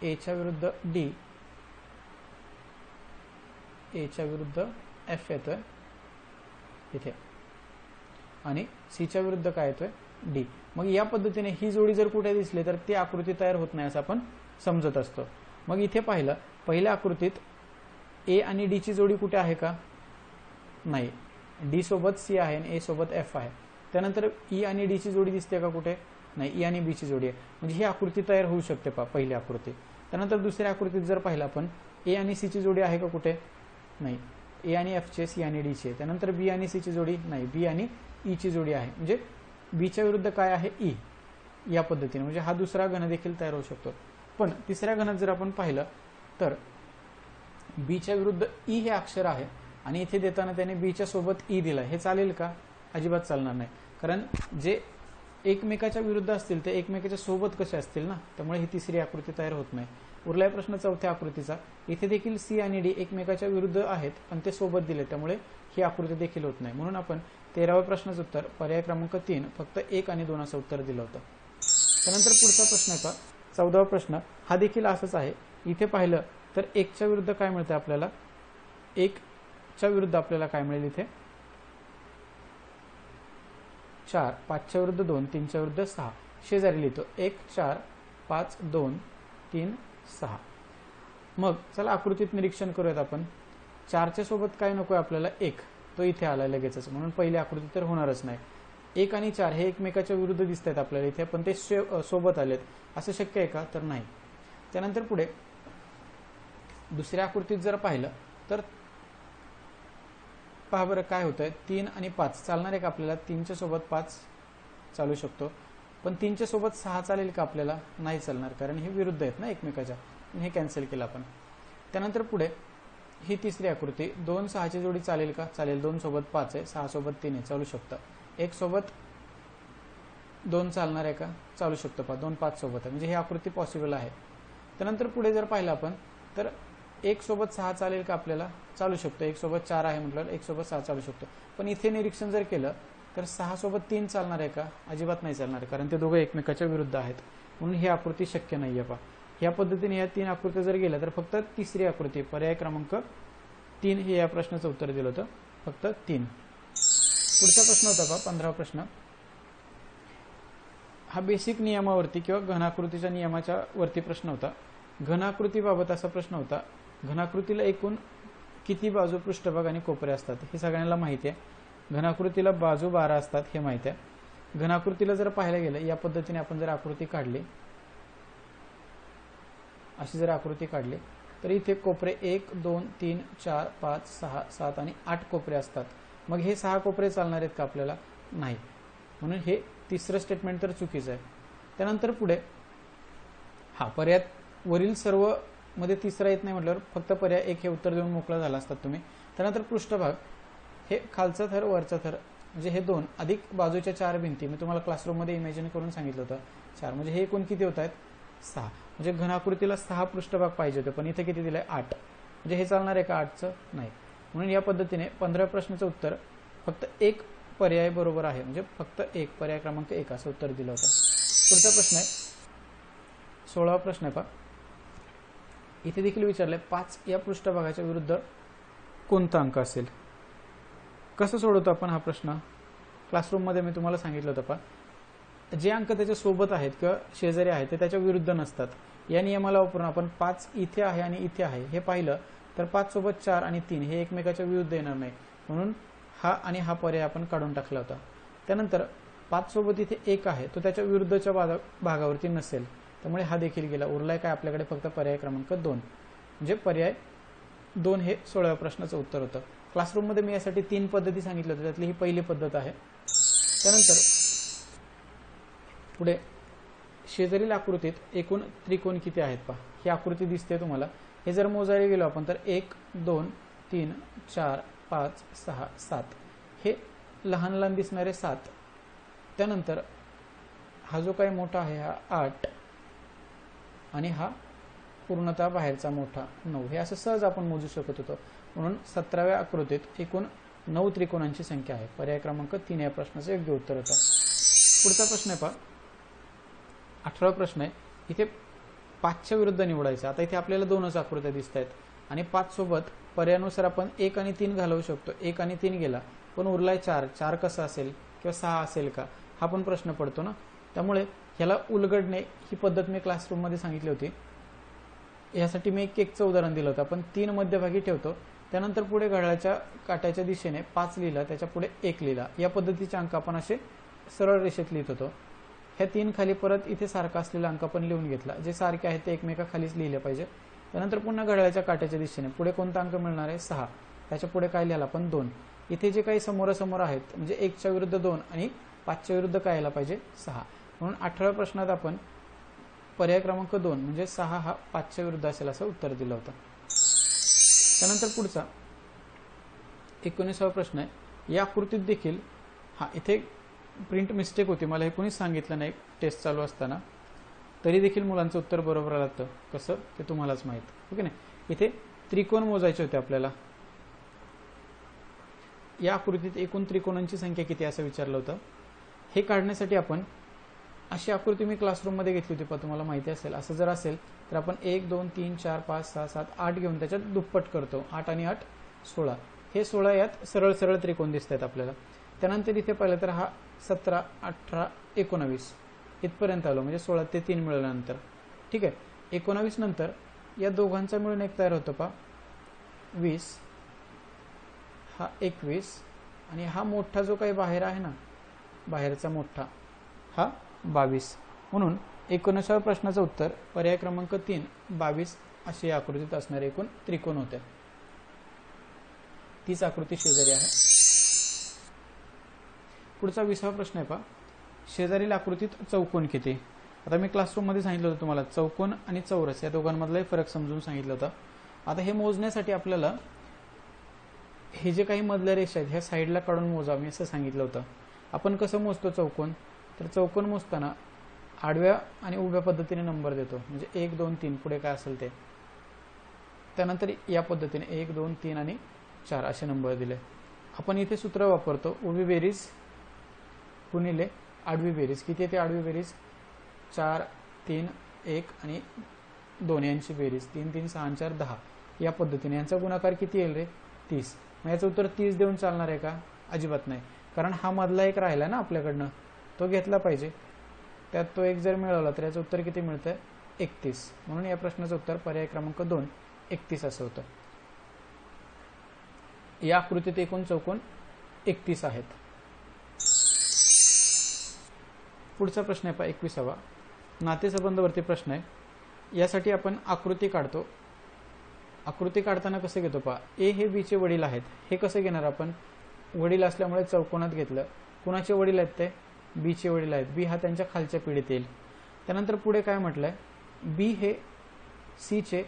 एच्या विरुद्ध डी, एच्या विरुद्ध एफ येतोय इथे आणि सीच्या विरुद्ध काय येतोय डी. मग या पद्धतीने ही जोडी जर कुठे दिसली तर ती आकृती तयार होत नाही असं आपण समजत असतो. मग इथे पाहिलं, पहिल्या आकृतीत ए आणि डी ची जोडी कुठे आहे का, नाही. डी सोबत सी आहे आणि ए सोबत एफ आहे. त्यानंतर ई आणि डी ची जोडी दिसते का कुठे, नाही. ई आणि बी ची जोडी आहे, म्हणजे ही आकृती तयार होऊ शकते. पहा पहिली आकृती. त्यानंतर दुसऱ्या आकृतीत जर पाहिलं आपण, ए आणि सी ची जोडी आहे का कुठे, नाही. ए आणि एफ चे, सी आणि डी चे. त्यानंतर बी आणि सी ची जोडी नाही, बी आणि ई ची जोडी आहे, म्हणजे बीच्या विरुद्ध काय आहे ई. या पद्धतीने म्हणजे हा दुसरा घन देखील तयार होऊ शकतो. पण तिसऱ्या घनात जर आपण पाहिलं तर बीच्या विरुद्ध ई हे अक्षर आहे आणि इथे देताना त्याने बीच्या सोबत ई दिला. हे चालेल का, अजिबात चालणार नाही. कारण जे एकमेकाच्या विरुद्ध असतील ते एकमेकाच्या सोबत कसे असतील ना, त्यामुळे ही तिसरी आकृती तयार होत नाही. उरलाय प्रश्न चौथ्या आकृतीचा. इथे देखील सी आणि डी एकमेकाच्या विरुद्ध आहेत पण ते सोबत दिले, त्यामुळे ही आकृती देखील होत नाही. म्हणून आपण 13व्या प्रश्नाचं उत्तर पर्याय क्रमांक 3 फक्त 1 आणि 2 असं उत्तर दिलं होतं. त्यानंतर पुढचा प्रश्न आहे का 14वा प्रश्न. हा देखील असंच आहे. इथे पाहिलं तर 1च्या विरुद्ध काय मिळतं आपल्याला, 1च्या विरुद्ध आपल्याला काय मिळेल इथे 4, 5च्या विरुद्ध 2, 3च्या विरुद्ध 6. शेजारी लिहितो 1 4 5 2 3 6. मग चला आकृतीत निरीक्षण करूयात आपण. 4च्या सोबत काय नकोय आपल्याला, 1. तो इथे आला लगेचच, म्हणून पहिली आकृती तर होणारच नाही. 1 आणि 4 हे एकमेकाच्या विरुद्ध दिसत आहेत आपल्याला इथे, पण ते सोबत आलेत. असं शक्य आहे का, तर नाही. त्यानंतर पुढे दुसऱ्या आकृतीत जर पाहिलं तर पहा बरं काय होतंय, 3 आणि 5 चालणार आहे का आपल्याला. 3च्या सोबत 5 चालू शकतो, पण 3च्या सोबत 6 चालेल का आपल्याला, नाही चालणार, कारण हे विरुद्ध आहेत ना एकमेकाच्या. हे कॅन्सल केलं आपण. त्यानंतर पुढे ही तिसरी आकृती, 2 6ची जोडी चालेल का, चालेल. 2 सोबत 5 आहे, 6 सोबत 3 आहे, चालू शकतं. 1 सोबत 2 चालणार आहे का, चालू शकतो. पहा 2 5 सोबत आहे, म्हणजे ही आकृती पॉसिबल आहे. त्यानंतर पुढे जर पाहिलं आपण तर 1 सोबत 6 चालेल का आपल्याला, चालू शकतो. 1 सोबत 4 आहे म्हटलं, 1 सोबत 6 चालू शकतो. पण इथे निरीक्षण जर केलं तर 6 सोबत 3 चालणार आहे का, अजिबात नाही चालणार, कारण ते दोघं एकमेकाच्या विरुद्ध आहेत, म्हणून ही आकृती शक्य नाहीये. पहा या पद्धतीने या 3 आकृत्या जर गेल्या तर फक्त तिसरी आकृती पर्याय क्रमांक 3 हे या प्रश्नाचं उत्तर दिलं होतं, फक्त 3. पुढचा प्रश्न होता पहा 15वा प्रश्न. हा बेसिक नियमावरती किंवा घनाकृतीच्या नियमाच्या वरती प्रश्न होता. घनाकृतीबाबत असा प्रश्न होता, घनाकृतीला एकूण किती बाजू, पृष्ठभाग आणि कोपरे असतात हे सगळ्यांना माहिती आहे. घनाकृतीला बाजू 12 असतात हे माहिती आहे. घनाकृतीला जर पाहायला गेलं या पद्धतीने आपण जर आकृती काढली, अशी जर आकृती काढली तर इथे कोपरे 1 2 3 4 5 6 7 आणि 8 कोपरे असतात. मग हे 6 कोपरे चालणार आहेत का आपल्याला, नाही, म्हणून हे तिसरं स्टेटमेंट तर चुकीचं आहे. त्यानंतर पुढे हा पर्याय वरील सर्व मध्ये तिसरा येत नाही म्हटल्यावर फक्त पर्याय 1 हे उत्तर देऊन मोकळा झाला असतात तुम्ही. त्यानंतर पृष्ठभाग हे खालचा थर वरचा थर, म्हणजे हे 2 अधिक बाजूच्या 4 भिंती. मी तुम्हाला क्लासरूम मध्ये इमॅजिन करून सांगितलं होतं 4, म्हणजे हे एकूण किती होत आहेत 6. म्हणजे घनाकृतीला 6 पृष्ठभाग पाहिजे होते, पण इथे किती दिलंय 8. म्हणजे हे चालणार आहे का 8चं, नाही. म्हणून या पद्धतीने 15 प्रश्नाचं उत्तर फक्त 1 पर्याय बरोबर आहे, म्हणजे फक्त 1 पर्याय क्रमांक 1 असं उत्तर दिलं होतं. पुढचा प्रश्न आहे 16वा प्रश्न आहे पहा. इथे देखील विचारलंय 5 या पृष्ठभागाच्या विरुद्ध कोणता अंक असेल. कसं सोडवतो आपण हा प्रश्न, क्लासरूम मध्ये मी तुम्हाला सांगितलं होतं पहा, जे अंक त्याच्या सोबत आहेत किंवा शेजारी आहेत ते त्याच्या विरुद्ध नसतात. या नियमाला वापरून आपण 5 इथे आहे आणि इथे आहे हे पाहिलं तर 5 सोबत 4 आणि 3 हे एकमेकाच्या विरुद्ध येणार नाही, म्हणून हा आणि हा पर्याय आपण काढून टाकला होता. त्यानंतर 5 सोबत इथे 1 आहे, तो त्याच्या विरुद्धच्या भागावरती नसेल, त्यामुळे हा देखील गेला. उरलाय काय आपल्याकडे फक्त पर्याय क्रमांक 2, म्हणजे पर्याय 2 हे 16व्या प्रश्नाचं उत्तर होतं. क्लासरूममध्ये मी यासाठी 3 पद्धती सांगितल्या होत्या, त्यातली ही पहिली पद्धत आहे. त्यानंतर पुढे शेजारील आकृतीत एकूण त्रिकोण किती आहेत पहा. ही आकृती दिसते तुम्हाला. हे जर मोजायला गेलो आपण तर 1 2 3 4 5 6 7 हे लहान लहान दिसणारे 7. त्यानंतर हा जो काही मोठा आहे हा 8 आणि हा पूर्णतः बाहेरचा मोठा 9. हे असं सहज आपण मोजू शकत होतो. म्हणून 17व्या आकृतीत एकूण 9 त्रिकोणांची संख्या आहे. पर्याय क्रमांक 3 या प्रश्नाचं योग्य उत्तर होतं. पुढचा प्रश्न आहे पहा, 18वा प्रश्न आहे. इथे 5च्या विरुद्ध निवडायचं. आता इथे आपल्याला 2च आकृत्या दिसत आहेत आणि 5 सोबत पर्यायानुसार आपण 1 आणि 3 घालवू शकतो. 1 आणि 3 गेला, पण उरलाय 4. 4 कसा असेल किंवा 6 असेल का, हा पण प्रश्न पडतो ना. त्यामुळे ह्याला उलगडणे ही पद्धत मी क्लासरूममध्ये सांगितली होती. यासाठी मी एक केकचं उदाहरण दिलं होतं. आपण 3 मध्यभागी ठेवतो, त्यानंतर पुढे घड्याळाच्या काट्याच्या दिशेने 5 लिहिला, त्याच्या पुढे 1 लिहिला. या पद्धतीचे अंक आपण असे सरळ रेषेत लिहित होतो. ह्या 3 खाली परत इथे सारखा असलेला अंक आपण लिहून घेतला. जे सारखे आहेत ते एकमेकाखालीच लिहिले पाहिजे. त्यानंतर पुन्हा घड्याळाच्या काट्याच्या दिशेने पुढे कोणता अंक मिळणार आहे 6, त्याच्या पुढे काय लिहिला आपण 2. इथे जे काही समोरासमोर आहेत म्हणजे 1च्या विरुद्ध 2 आणि 5च्या विरुद्ध काय यायला पाहिजे 6. म्हणून 18व्या प्रश्नात आपण पर्याय क्रमांक 2 म्हणजे 6 हा 5च्या विरुद्ध असेल असं उत्तर दिलं होतं. त्यानंतर पुढचा 19वा प्रश्न आहे. या आकृतीत देखील इथे प्रिंट मिस्टेक होती, मला हे कोणीच सांगितलं नाही टेस्ट चालू असताना, तरी देखील मुलांचं उत्तर बरोबर आलं होतं. कसं ते तुम्हालाच माहीत, हो की नाही. इथे त्रिकोण मोजायचे होते आपल्याला. या आकृतीत एकूण त्रिकोणांची संख्या किती असं विचारलं होतं. हे काढण्यासाठी आपण अशी आकृती मी क्लासरूममध्ये घेतली होती, पण तुम्हाला माहिती असेल. असं जर असेल तर आपण 1 2 3 4 5 6 7 8 घेऊन त्याच्यात दुप्पट करतो. 8 आणि 8 16. हे 16 यात सरळ सरळ त्रिकोण दिसत आहेत आपल्याला. त्यानंतर इथे पाहिलं तर हा 17 18 19 इथपर्यंत आलो, म्हणजे 16 ते 3 मिळाल्यानंतर. ठीक आहे. 19 नंतर या दोघांचा मिळून एक तयार होतो पहा 20, हा 21 आणि हा मोठा जो काही बाहेर आहे ना, बाहेरचा मोठा हा 22. म्हणून 19व्या प्रश्नाचं उत्तर पर्याय क्रमांक 3 22 अशी आकृतीत असणारे एकूण त्रिकोण होते. तीच आकृती शेजारी आहे. पुढचा 20वा प्रश्न आहे पहा, शेजारील आकृतीत चौकोन किती. आता मी क्लासरूममध्ये सांगितलं होतं तुम्हाला चौकोन आणि चौरस या दोघांमधलाही फरक समजून सांगितलं होतं. आता हे मोजण्यासाठी आपल्याला हे जे काही मधल्या रेषा आहेत ह्या साईडला काढून मोजा मी असं सांगितलं होतं. आपण कसं मोजतो चौकोन, तर चौकोन मोजताना आडव्या आणि उभ्या पद्धतीने नंबर देतो, म्हणजे 1 2 3 पुढे काय असेल ते. त्यानंतर या पद्धतीने 1 2 3 आणि 4 असे नंबर दिले. आपण इथे सूत्र वापरतो उभी बेरीज गुणिले आडवी बेरीज. किती येते आडवी बेरीज 4 3 1 आणि 2 यांची बेरीज 3 3 6 4 10. या पद्धतीने यांचा गुणाकार किती येईल रे 30. मग याचं उत्तर 30 देऊन चालणार आहे का, अजिबात नाही. कारण हा मधला एक राहिला ना आपल्याकडनं, तो घेतला पाहिजे. त्यात तो एक जर मिळवला तर याचं उत्तर किती मिळतं 31. म्हणून या प्रश्नाचं उत्तर पर्याय क्रमांक 2 31 असं होतं. या आकृतीत एकूण चौकोन 31 आहेत. पुढचा प्रश्न आहे पहा 21वा नातेसंबंधवरती प्रश्न आहे. यासाठी आपण आकृती काढतो. आकृती काढताना कसं घेतो पहा, ए हे बी चे वडील आहेत. हे कसं घेणार आपण, वडील असल्यामुळे चौकोनात घेतलं. कुणाचे वडील आहेत ते बी चे वडील आहेत. बी हा त्यांच्या खालच्या पिढीत येईल. त्यानंतर पुढे काय म्हटलंय, बी हे सी चे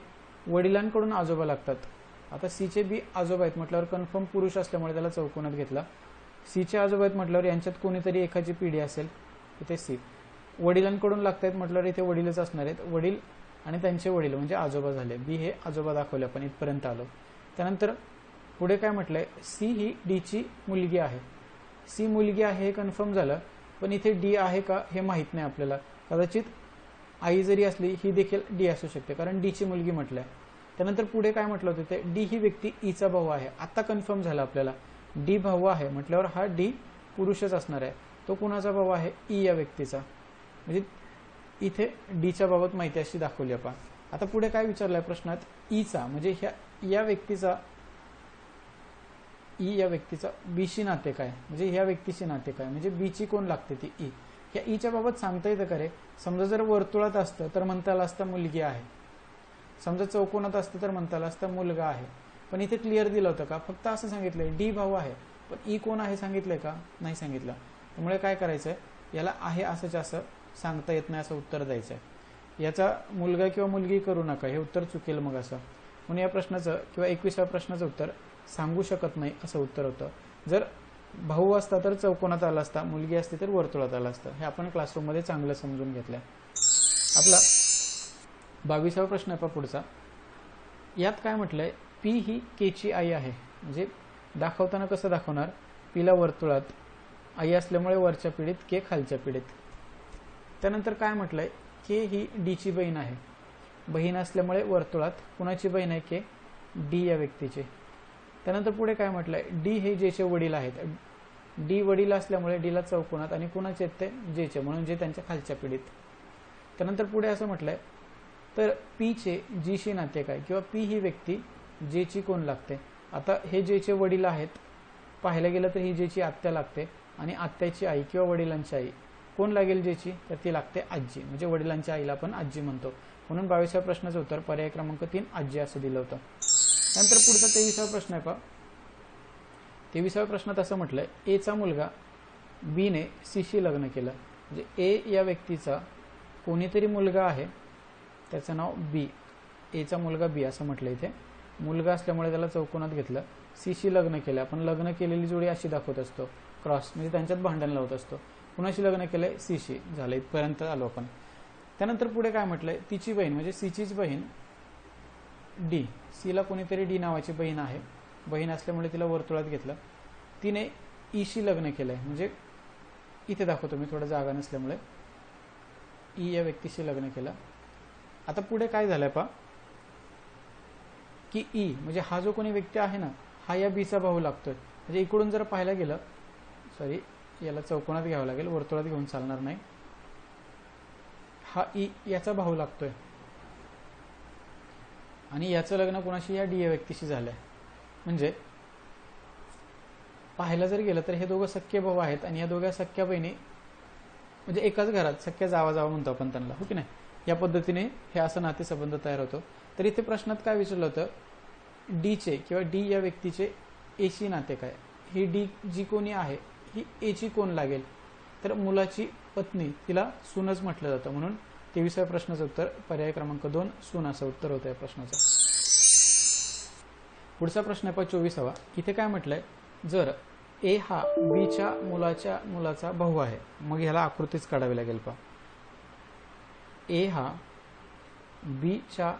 वडिलांकडून आजोबा लागतात. आता सी चे बी आजोबा आहेत म्हटल्यावर कन्फर्म पुरुष असल्यामुळे त्याला चौकोनात घेतला. सी चे आजोबा आहेत म्हटल्यावर यांच्यात कोणीतरी एकाची पिढी असेल, इथे सी. वडिलांकडून लागतायत म्हटल्यावर इथे वडीलच असणार आहेत. वडील आणि त्यांचे वडील म्हणजे आजोबा झाले. बी हे आजोबा दाखवले आपण, इथपर्यंत आलो. त्यानंतर पुढे काय म्हटलंय, सी ही डी ची मुलगी आहे. सी मुलगी आहे हे कन्फर्म झालं, पण इथे डी आहे का हे माहित नाही आपल्याला. कदाचित आई जरी असली ही देखील डी असू शकते, कारण डी ची मुलगी म्हटलंय. त्यानंतर पुढे काय म्हटलं होतं ते, डी ही व्यक्ती ईचा भाऊ आहे. आता कन्फर्म झालं आपल्याला, डी भाऊ आहे म्हटल्यावर हा डी पुरुषच असणार आहे. तो कुणाचा भाऊ आहे, ई या व्यक्तीचा. म्हणजे इथे डीच्या बाबत माहिती अशी दाखवली आपण. आता पुढे काय विचारलंय प्रश्नात, ईचा म्हणजे या व्यक्तीचा ई या व्यक्तीचा बीशी नातेक आहे, म्हणजे ह्या व्यक्तीशी नातेक आहे, म्हणजे बीची कोण लागते ती ई. या ईच्या बाबत सांगता येतं का रे? समजा जर वर्तुळात असतं तर म्हणता आलं असतं मुलगी आहे, समजा चौकोनात असतं तर म्हणता आलं असतं मुलगा आहे. पण इथे क्लिअर दिलं होतं का? फक्त असं सांगितलंय डी भाऊ आहे, पण ई कोण आहे सांगितलंय का? नाही सांगितलं. त्यामुळे काय करायचंय, याला आहे असंच असं सांगता येत नाही असं उत्तर द्यायचंय. याचा मुलगा किंवा मुलगी करू नका, हे उत्तर चुकेल मग असं. म्हणून या प्रश्नाचं किंवा 21व्या प्रश्नाचं उत्तर सांगू शकत नाही असं उत्तर होतं. जर भाऊ असता तर चौकोनात आला असता, मुलगी असती तर वर्तुळात आला असतं. हे आपण क्लासरूममध्ये चांगलं समजून घेतलंय. आपला 22वा प्रश्न आहे पुढचा. यात काय म्हटलंय, पी ही केची आई आहे, म्हणजे दाखवताना कसं दाखवणार, पीला वर्तुळात, आई असल्यामुळे वरच्या पिढीत, के खालच्या पिढीत. त्यानंतर काय म्हटलंय, के ही डीची बहीण आहे, बहीण असल्यामुळे वर्तुळात, कुणाची बहीण आहे के? डी या व्यक्तीची. त्यानंतर पुढे काय म्हटलंय, डी हे जेचे वडील आहेत, डी वडील असल्यामुळे डीला चौकोनात, आणि कुणाचे आहेत ते? जेचे, म्हणून जे त्यांच्या खालच्या पिढीत. त्यानंतर पुढे असं म्हटलंय, तर पीचे जीशी नातेक आहे, किंवा पी ही व्यक्ती जेची कोण लागते? आता हे जेचे वडील आहेत, पाहायला गेलं तर ही जेची आत्या लागते, आणि आत्याची आई किंवा वडिलांची आई कोण लागेल जेची? तर ती लागते आजी, म्हणजे वडिलांच्या आईला आपण आजी म्हणतो. म्हणून 22व्या प्रश्नाचं उत्तर पर्याय क्रमांक 3 आजी असं दिलं होतं. नंतर पुढचा 23वा प्रश्न आहे पहा. 23व्या प्रश्नात असं म्हटलंय, एचा मुलगा बीने सीशी लग्न केलं, म्हणजे ए या व्यक्तीचा कोणीतरी मुलगा आहे, त्याचं नाव बी, एचा मुलगा बी असं म्हटलं. इथे मुलगा असल्यामुळे त्याला चौकोनात घेतलं, सीशी लग्न केलं. आपण लग्न केलेली जोडी अशी दाखवत असतो, क्रॉस, म्हणजे त्यांच्यात भांडण लावत असतो. कुणाशी लग्न केलंय? सीशी. झालं, इथपर्यंत आलो आपण. त्यानंतर पुढे काय म्हटलंय, तिची बहीण म्हणजे सीचीच बहीण डी, सीला कोणीतरी डी नावाची बहीण आहे, बहीण असल्यामुळे तिला वर्तुळात घेतलं, तिने ईशी लग्न केलंय, म्हणजे इथे दाखवतो मी थोडं जागा नसल्यामुळे, ई या व्यक्तीशी लग्न केलं. आता पुढे काय झालंय पहा, की ई म्हणजे हा जो कोणी व्यक्ती आहे ना, हा या बीचा भाऊ लागतोय. म्हणजे इकडून जर पाहायला गेलं, सॉरी याला चौकोनात घ्यावं लागेल, वर्तुळात घेऊन चालणार नाही, हा ई याचा भाऊ लागतोय, आणि याचं लग्न कोणाशी? या डी या व्यक्तीशी झालंय. म्हणजे पाहायला जर गेलं तर हे दोघं सख्खे भाऊ आहेत, आणि या दोघ्या सख्ख्या बहिणी म्हणजे एकाच घरात, सख्ख्या जावा म्हणतो आपण त्यांना, हो की नाही? या पद्धतीने हे असं नातेसंबंध तयार होतो. तर इथे प्रश्नात काय विचारलं होतं, डीचे किंवा डी या व्यक्तीचे एशी नातेक आहे, ही डी जी कोणी आहे ही एची कोण लागेल? तर मुलाची पत्नी, तिला सूनच म्हटलं जातं. म्हणून 23व्या प्रश्नाचं उत्तर पर्याय क्रमांक 2 सून असं उत्तर होतं या प्रश्नाचं. पुढचा प्रश्न आहे 24वा. इथे काय म्हटलंय, जर ए हा बीच्या मुलाचा भाऊ आहे, मग ह्याला आकृतीच काढावी लागेल पहा. ए हा बीच्या,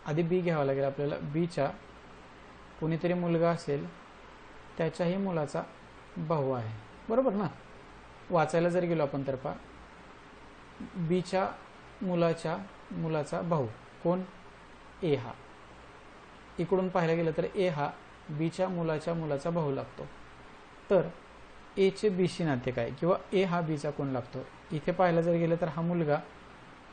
आधी बी घ्यावा लागेल आपल्याला, बीच्या कोणीतरी मुलगा असेल त्याच्याही मुलाचा भाऊ आहे, बरोबर ना? वाचायला जर गेलो आपण तर पहा, बीच्या मुलाचा भाऊ कोण? ए हा. इकडून पाहायला गेलं तर ए हा बीच्या मुलाचा भाऊ लागतो. तर एचे बीशी नातेक आहे, किंवा ए हा बीचा कोण लागतो? इथे पाहायला जर गेलं तर हा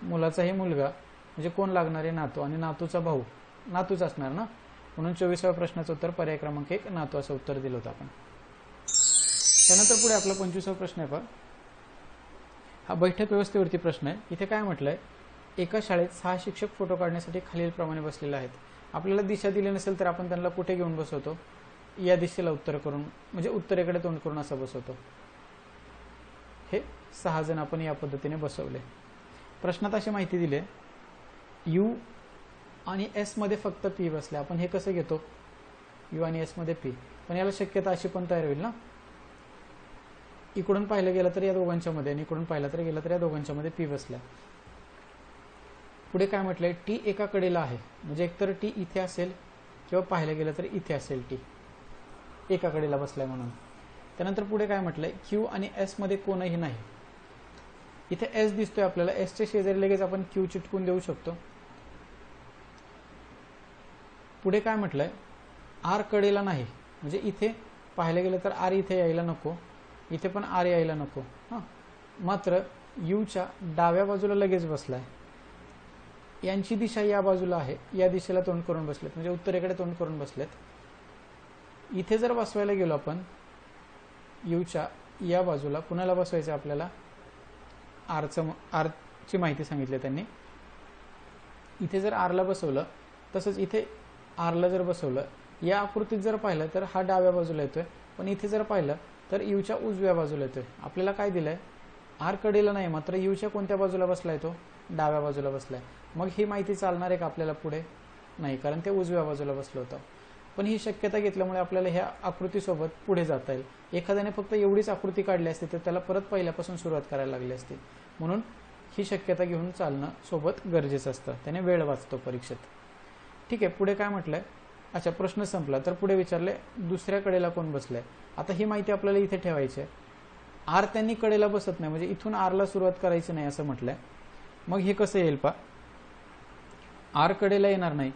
मुलाचाही मुलगा म्हणजे कोण लागणार आहे? नातू, आणि नातूचा भाऊ नातूच असणार ना. म्हणून 24व्या प्रश्नाचं उत्तर पर्याय क्रमांक 1 नातू असं उत्तर दिलं होतं आपण. त्यानंतर पुढे आपला 25वा प्रश्न आहे पहा. हा बैठक व्यवस्थेवरती प्रश्न आहे. इथे काय म्हटलंय, एका शाळेत 6 शिक्षक फोटो काढण्यासाठी खालीलप्रमाणे बसलेले आहेत. आपल्याला दिशा दिली नसेल तर आपण त्यांना कुठे घेऊन बसवतो? या दिशेला उत्तर करून, म्हणजे उत्तरेकडे तोंड करून असं बसवतो. हे 6 जण आपण या पद्धतीने बसवले. प्रश्नात अशी माहिती दिली, यू आणि एस मध्ये फक्त पी बसले. आपण हे कसं घेतो? यू आणि एस मध्ये पी, पण याला शक्यता अशी पण तयार होईल ना, इकडून पाहिलं गेलं तर या दोघांच्या मध्ये, आणि इकडून पाहिलं तर गेलं तर या दोघांच्या मध्ये पी बसल्या. पुढे काय म्हटलंय, टी एका कडेला आहे, म्हणजे एकतर टी इथे असेल किंवा पाहायला गेलं तर इथे असेल, टी एका कडेला बसलाय म्हणून. त्यानंतर पुढे काय म्हटलंय, क्यू आणि एस मध्ये कोणही नाही. इथे एस दिसतोय आपल्याला, एसच्या शेजारी लगेच आपण क्यू चिटकून देऊ शकतो. पुढे काय म्हटलंय, आर कडेला नाही, म्हणजे इथे पाहायला गेलं तर आर इथे यायला नको, इथे पण आर यायला नको. हां, मात्र यूच्या डाव्या बाजूला लगेच बसलाय. यांची दिशा या बाजूला आहे, या दिशेला तोंड करून बसलेत, म्हणजे उत्तरेकडे तोंड करून बसलेत. इथे जर बसवायला गेलो आपण यूच्या या बाजूला, कुणाला बसवायचं आपल्याला, आरची माहिती सांगितली त्यांनी. इथे जर आरला बसवलं, तसंच इथे आरला जर बसवलं, या आकृतीत जर पाहिलं तर हा डाव्या बाजूला येतोय, पण इथे जर पाहिलं तर यूच्या उजव्या बाजूला येतोय. आपल्याला काय दिलंय, आर कडेला नाही, मात्र यूच्या कोणत्या बाजूला बसलाय, तो डाव्या बाजूला बसलाय. मग ही माहिती चालणार आहे का आपल्याला पुढे? नाही, कारण ते उजव्या बाजूला बसलं होतं. पण ही शक्यता घेतल्यामुळे आपल्याला ह्या आकृतीसोबत पुढे जाता येईल. एखाद्याने फक्त एवढीच आकृती काढली असती तर त्याला परत पहिल्यापासून सुरुवात करायला लागली असती. म्हणून ही शक्यता घेऊन चालणं सोबत गरजेचं असतं, त्याने वेळ वाचतो परीक्षेत. ठीक आहे, पुढे काय म्हटलंय? अच्छा, प्रश्न संपला. तर पुढे विचारले दुसऱ्या कडेला कोण बसलंय. आता ही माहिती आपल्याला इथे ठेवायची आहे. आर त्यांनी कडेला बसत नाही, म्हणजे इथून आरला सुरुवात करायची नाही असं म्हटलंय. मग हे कसं येईल पा, आर कडेला येणार नाही,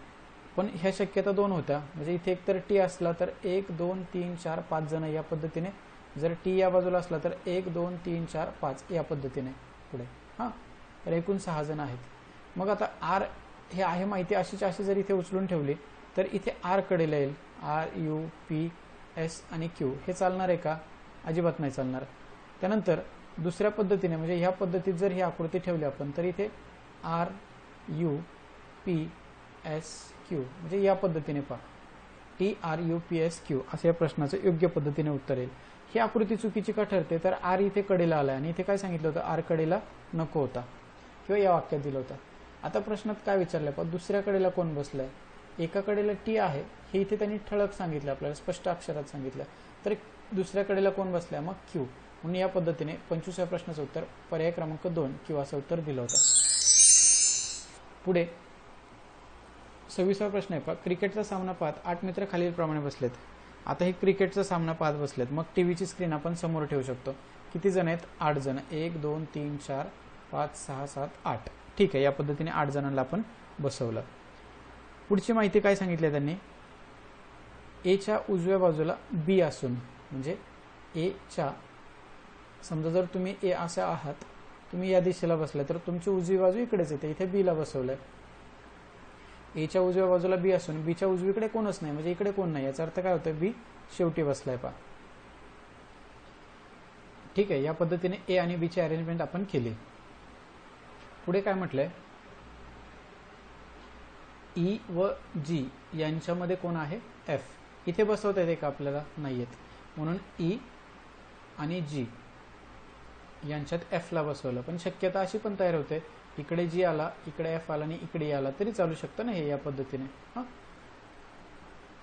पण ह्या शक्यता दोन होत्या. म्हणजे इथे एकतर टी असला तर 1 2 3 4 5 जण या पद्धतीने, जर टी या बाजूला असला तर 1 2 3 4 5 या पद्धतीने पुढे. हां, तर एकूण 6 जण आहेत. मग आता आर हे आहे माहिती अशीच अशी जर इथे उचलून ठेवली तर इथे आर कडेला येईल. आर यू पी एस आणि क्यू हे चालणार आहे का? अजिबात नाही चालणार. त्यानंतर दुसऱ्या पद्धतीने, म्हणजे ह्या पद्धतीत जर ही आकृती ठेवली आपण तर इथे R U P S Q, म्हणजे या पद्धतीने पहा, T R U P S Q असं या प्रश्नाचं योग्य पद्धतीने उत्तर येईल. ही आकृती चुकीची का ठरते? तर आर इथे कडेला आलाय आणि इथे काय सांगितलं होतं, आर कडेला नको होता किंवा या वाक्यात दिलं होतं. आता प्रश्नात काय विचारलंय पहा, दुसऱ्या कडेला कोण बसलंय? एका कडेला टी आहे हे इथे त्यांनी ठळक सांगितलं, आपल्याला स्पष्ट अक्षरात सांगितलं. तर दुसऱ्या कडेला कोण बसलाय? मग क्यू. म्हणून या पद्धतीने 25व्या प्रश्नाचं उत्तर पर्याय क्रमांक 2 क्यू असं उत्तर दिलं होतं. पुढे 26वा प्रश्न आहे पहा, क्रिकेटचा सामना पाहत 8 मित्र खालीलप्रमाणे बसलेत. आता हे क्रिकेटचा सामना पाहत बसलेत. मग टीव्हीची स्क्रीन आपण समोर ठेवू शकतो. किती जण आहेत? 8 जण. 1 2 3 4 5 6 7 8. ठीक आहे, या पद्धतीने 8 जणांना आपण बसवलं. पुढची माहिती काय सांगितली त्यांनी, एच्या उजव्या बाजूला बी असून, म्हणजे एच्या, समजा जर तुम्ही ए असे आहात, तुम्ही या दिशेला बसलाय तर तुमची उजवी बाजू इकडेच येते, इथे बी ला बसवलंय. एच्या उजव्या बाजूला बी असून बीच्या उजवीकडे कोणच नाही, म्हणजे इकडे कोण नाही, याचा अर्थ काय होतं, बी शेवटी बसलाय पा. ठीक आहे, या पद्धतीने ए आणि बी ची अरेंजमेंट आपण केली. पुढे काय म्हटलंय, ई व जी यांच्यामध्ये कोण आहे? एफ. इथे बसवता येते का आपल्याला? नाही येत, म्हणून ई आणि जी यांच्यात एफ ला बसवलं. पण शक्यता अशी पण तयार होते, इकडे जी आला, इकडे एफ आला आणि इकडे आला तरी चालू शकतं ना हे, या पद्धतीने. हां,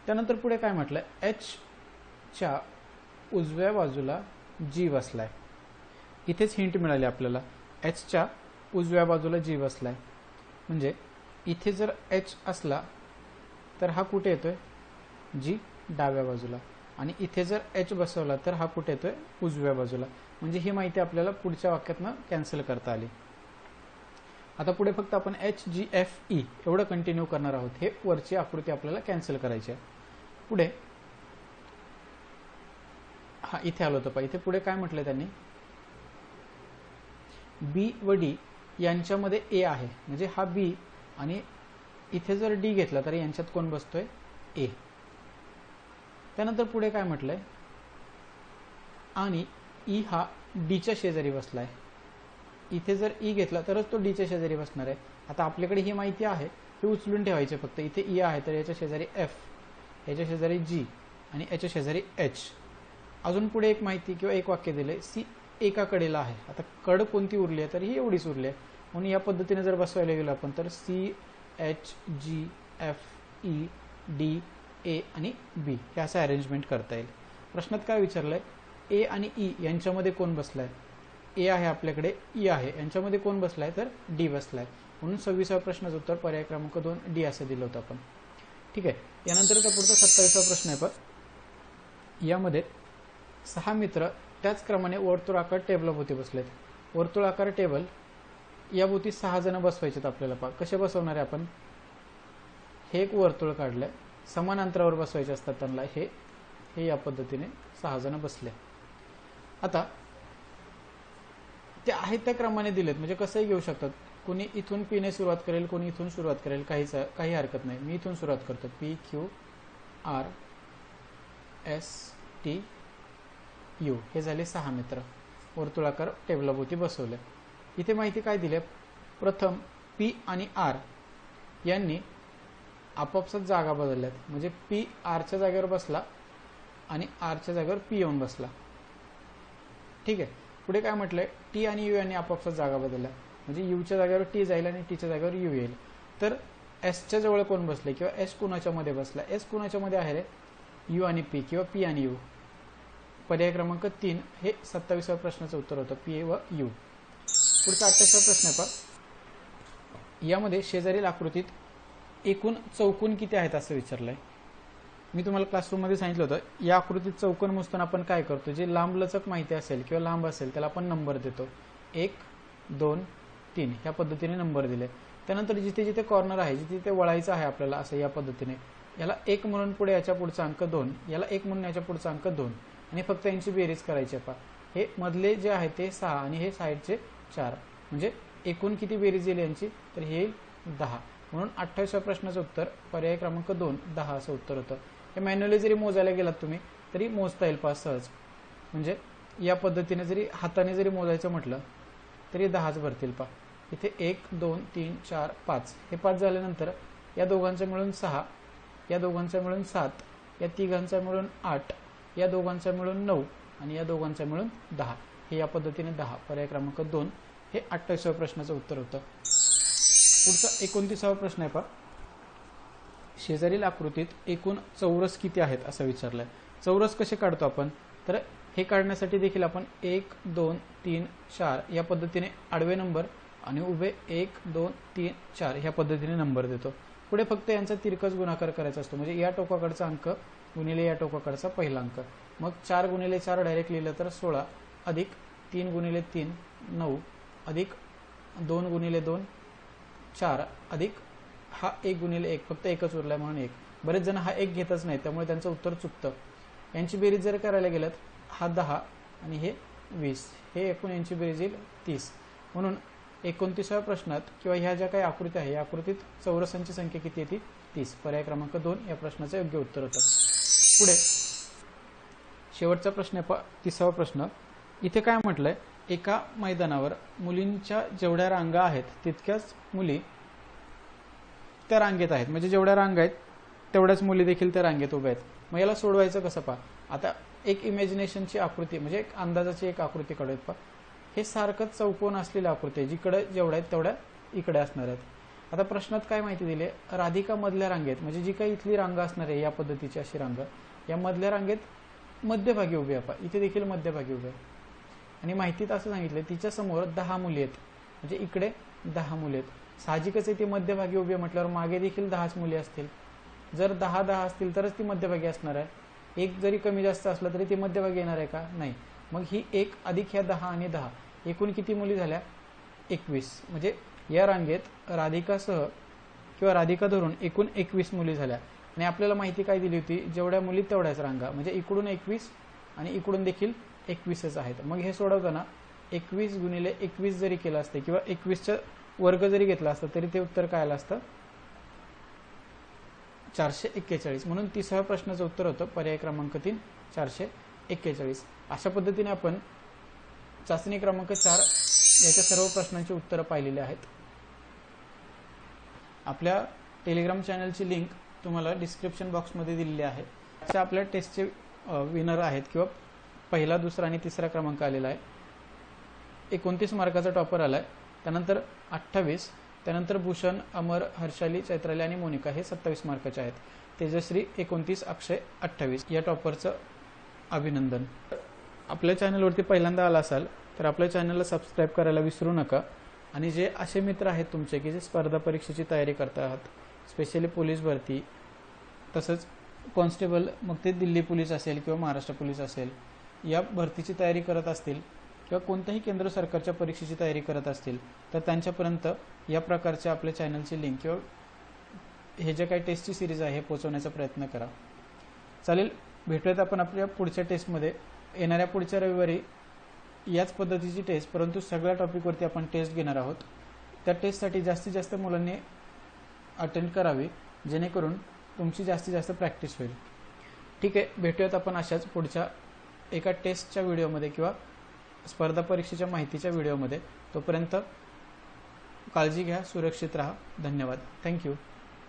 त्यानंतर पुढे काय म्हटलंय, एच च्या उजव्या बाजूला जी बसलाय. इथेच हिंट मिळाली आपल्याला, एच च्या उजव्या बाजूला जी बसलाय. म्हणजे इथे जर एच असला तर हा कुठे येतोय? जी डाव्या बाजूला. आणि इथे जर एच बसवला तर हा कुठे येतोय? उजव्या बाजूला. म्हणजे ही माहिती आपल्याला पुढच्या वाक्यातनं कॅन्सल करता आली. आता पुढे फक्त आपण एच जी एफ ई एवढं कंटिन्यू करणार आहोत. हे वरची आकृती आपल्याला कॅन्सल करायची आहे. पुढे हा इथे आलो होतं पहा, इथे पुढे काय म्हटलंय त्यांनी, बी व डी यांच्यामध्ये ए आहे, म्हणजे हा बी आणि इथे जर डी घेतला तर यांच्यात कोण बसतोय? ए. त्यानंतर पुढे काय म्हटलंय, आणि ई हा डीच्या शेजारी बसलाय. इथे जर ई घेतला तरच तो डीच्या शेजारी बसणार आहे. आता आपल्याकडे ही माहिती आहे, ही उचलून ठेवायची फक्त. इथे ई आहे तर याच्या शेजारी एफ, याच्या शेजारी जी आणि याच्या शेजारी एच. अजून पुढे एक माहिती किंवा एक वाक्य दिलंय, सी एका कडेला आहे. आता कड कोणती उरली आहे? तर ही एवढीच उरली आहे. म्हणून या पद्धतीने जर बसवायला गेलो आपण तर C H G F E D A आणि बी हे असं अरेंजमेंट करता येईल. प्रश्नात काय विचारलंय, ए आणि ई यांच्यामध्ये कोण बसलाय? ए आहे आपल्याकडे, ई आहे, यांच्यामध्ये कोण बसलाय? तर डी बसलाय. म्हणून 26व्या प्रश्नाचं उत्तर पर्याय क्रमांक 2 डी असं दिलं होतं आपण. ठीक आहे, यानंतरचा पुढचा 27वा प्रश्न आहे पण यामध्ये 6 मित्र त्याच क्रमाने वर्तुळाकार टेबलाभोवती बसलेत. वर्तुळाकार टेबल या भोवती 6 जण बसवायचेत आपल्याला. पहा कसे बसवणार आहे आपण, हे एक वर्तुळ काढलंय, समान अंतरावर बसवायचे असतात त्यांना. हे या पद्धतीने 6 जण बसले. आता ते आहेत त्या क्रमाने दिलेत, म्हणजे कसंही घेऊ शकतात. कोणी इथून पी ने सुरुवात करेल, कोणी इथून सुरुवात करेल, काही हरकत नाही. मी इथून सुरुवात करतो, P Q R S T U हे झाले 6 मित्र. वर्तुळाकार टेबलाभोवती बसवले. इथे माहिती काय दिली? प्रथम पी आणि आर यांनी आपापसात जागा बदलल्यात. म्हणजे पी आरच्या जागेवर बसला आणि आरच्या जागेवर पी येऊन बसला. ठीक आहे. पुढे काय म्हटलंय? टी आणि यू यांनी आपापसात जागा बदलल्या. म्हणजे यूच्या जागेवर टी जाईल आणि टीच्या जागेवर यू येईल. तर एसच्या जवळ कोण बसले किंवा एस कुणाच्या मध्ये बसला? एस कुणाच्या मध्ये आहे रे? यू आणि पी किंवा पी आणि यू. पर्याय क्रमांक 3 हे 27व्या प्रश्नाचं उत्तर होतं, पी व यू. पुढचा 28वा प्रश्न आहे पहा. यामध्ये शेजारील आकृतीत एकूण चौकोन किती आहेत असं विचारलंय. मी तुम्हाला क्लासरूममध्ये सांगितलं होतं, या आकृतीत चौकोन मोजताना आपण काय करतो? जे लांबलचक माहिती असेल किंवा लांब असेल त्याला आपण नंबर देतो. 1 2 3 ह्या पद्धतीने नंबर दिले. त्यानंतर जिथे जिथे कॉर्नर आहे, जिथे जिथे वळायचं आहे आपल्याला असं या पद्धतीने, याला 1 म्हणून पुढे याच्या पुढचा अंक 2, याला 1 म्हणून याच्या पुढचा अंक 2 आणि फक्त यांची बेरीज करायची आहे. पहा, हे मधले जे आहे ते 6 आणि हे साईडचे 4. म्हणजे एकूण किती बेरीज येईल यांची? तर हे येईल 10. म्हणून 28व्या प्रश्नाचं उत्तर पर्याय क्रमांक 2 10 असं उत्तर होतं. हे मॅन्युअली जरी मोजायला गेलात तुम्ही तरी मोजता येईल पहा सहज. म्हणजे या पद्धतीने जरी हाताने जरी मोजायचं म्हटलं तरी 10च भरतील. पहा इथे 1 2 3 4 5 हे 5 झाल्यानंतर या दोघांचं मिळून 6, या दोघांचं मिळून 7, या तिघांचा मिळून 8, या दोघांचा मिळून 9 आणि या दोघांचा मिळून 10. हे या पद्धतीने 10. पर्याय क्रमांक 2 हे 28व्या प्रश्नाचं उत्तर होतं. पुढचा 29वा प्रश्न आहे पहा. शेजारील आकृतीत एकूण चौरस किती आहेत असं विचारलंय. चौरस कसे काढतो आपण? तर हे काढण्यासाठी देखील आपण 1 2 3 4 या पद्धतीने आडवे नंबर आणि उभे 1 2 3 4 ह्या पद्धतीने नंबर देतो. पुढे फक्त यांचा तिरकस गुणाकार करायचा असतो. म्हणजे या टोकाकडचा अंक गुणिले या टोकाकडचा पहिला अंक. मग 4 गुणिले 4 डायरेक्ट लिहिलं तर 16 अधिक 3 गुणिले 3 9 अधिक 2 गुणिले 2 4 अधिक हा 1 गुणिले 1 फक्त एकच उरलाय म्हणून 1. बरेच जण हा 1 घेतच नाही त्यामुळे त्यांचं उत्तर चुकतं. यांची बेरीज जर करायला गेलं हा 10 आणि हे 20, हे एकूण यांची बेरीज येईल 30. म्हणून 29व्या प्रश्नात किंवा ह्या ज्या काही आकृती आहे या आकृतीत चौरसांची संख्या किती येते? 30. पर्याय क्रमांक 2 या प्रश्नाचं योग्य उत्तर होतं. पुढे शेवटचा प्रश्न आहे 30वा प्रश्न. इथे काय म्हटलंय? एका मैदानावर मुलींच्या जेवढ्या रांगा आहेत तितक्याच मुली त्या रांगेत आहेत. म्हणजे जेवढ्या रांगा आहेत तेवढ्याच मुली देखील त्या रांगेत उभ्या आहेत. मग याला सोडवायचं कसं? पहा आता एक इमॅजिनेशनची आकृती म्हणजे एक अंदाजाची एक आकृती काढूयात. पहा हे सारखंच चौकोन असलेली आकृती आहे. जिकडे जेवढ्या आहेत तेवढ्या इकडे असणार आहेत. आता प्रश्नात काय माहिती दिली? राधिका मधल्या रांगेत म्हणजे जी काही इथली रांग असणार आहे या पद्धतीची अशी रांग या मधल्या रांगेत मध्यभागी उभी आहे. पहा इथे देखील मध्यभागी उभी आहे आणि माहितीत असं सांगितलं तिच्या समोर 10 मुली आहेत. म्हणजे इकडे 10 मुली आहेत. साहजिकच आहे ती मध्यभागी उभी आहे म्हटल्यावर मागे देखील 10च मुली असतील. जर 10 असतील तरच ती मध्यभागी असणार आहे. एक जरी कमी जास्त असलं तरी ती मध्यभागी येणार आहे का? नाही. मग ही 1 अधिक ह्या 10 आणि 10 एकूण किती मुली झाल्या? 21. म्हणजे या रांगेत राधिकासह किंवा राधिका धरून एकूण 21 मुली झाल्या. आणि आपल्याला माहिती काय दिली होती? जेवढ्या मुली तेवढ्याच रांगा. म्हणजे इकडून 21 आणि इकडून देखील 21च आहेत. मग हे सोडवताना 21 गुणिले 21 जरी केलं असतं किंवा 21चा वर्ग जरी घेतला असता तरी ते उत्तर काय आलं असतं? 441. म्हणून 30व्या प्रश्नाचं उत्तर होतं पर्याय क्रमांक 3 441. अशा पद्धतीने आपण चाचणी क्रमांक 4 याच्या सर्व प्रश्नांची उत्तरं पाहिलेली आहेत. आपल्या टेलिग्राम चॅनलची लिंक तुम्हाला डिस्क्रिप्शन बॉक्समध्ये दिलेली आहे. अशा आपल्या टेस्टचे विनर आहेत किंवा पहिला, दुसरा आणि तिसरा क्रमांक आलेला आहे. 29 मार्काचा टॉपर आला आहे. त्यानंतर 28, त्यानंतर भूषण, अमर, हर्षाली, चैत्राली आणि मोनिका हे 27 मार्काचे आहेत. तेजश्री 29, अक्षय 28 या टॉपरचं अभिनंदन. आपल्या चॅनलवरती पहिल्यांदा आला असाल तर आपल्या चॅनलला सबस्क्राईब करायला विसरू नका. आणि जे असे मित्र आहेत तुमचे की जे स्पर्धा परीक्षेची तयारी करतात, स्पेशली पोलीस भरती, तसंच कॉन्स्टेबल, मग ते दिल्ली पोलीस असेल किंवा महाराष्ट्र पोलीस असेल, या भरतीची तयारी करत असतील किंवा कोणत्याही केंद्र सरकारच्या परीक्षेची तयारी करत असतील तर त्यांच्यापर्यंत या प्रकारच्या आपल्या चॅनलची लिंक किंवा हे जे काही टेस्टची सिरीज आहे हे पोहोचवण्याचा प्रयत्न करा. चालेल, भेटूयात आपण आपल्या पुढच्या टेस्टमध्ये. येणाऱ्या पुढच्या रविवारी याच पद्धतीची टेस्ट, परंतु सगळ्या टॉपिकवरती आपण टेस्ट घेणार आहोत. त्या टेस्टसाठी जास्तीत जास्त मुलांनी अटेंड करावी जेणेकरून तुमची जास्तीत जास्त प्रॅक्टिस होईल. ठीक आहे, भेटूयात आपण अशाच पुढच्या एका टेस्टच्या व्हिडिओमध्ये किंवा स्पर्धा परीक्षेच्या माहितीच्या व्हिडिओमध्ये. तोपर्यंत काळजी घ्या, सुरक्षित राहा. धन्यवाद. थँक्यू.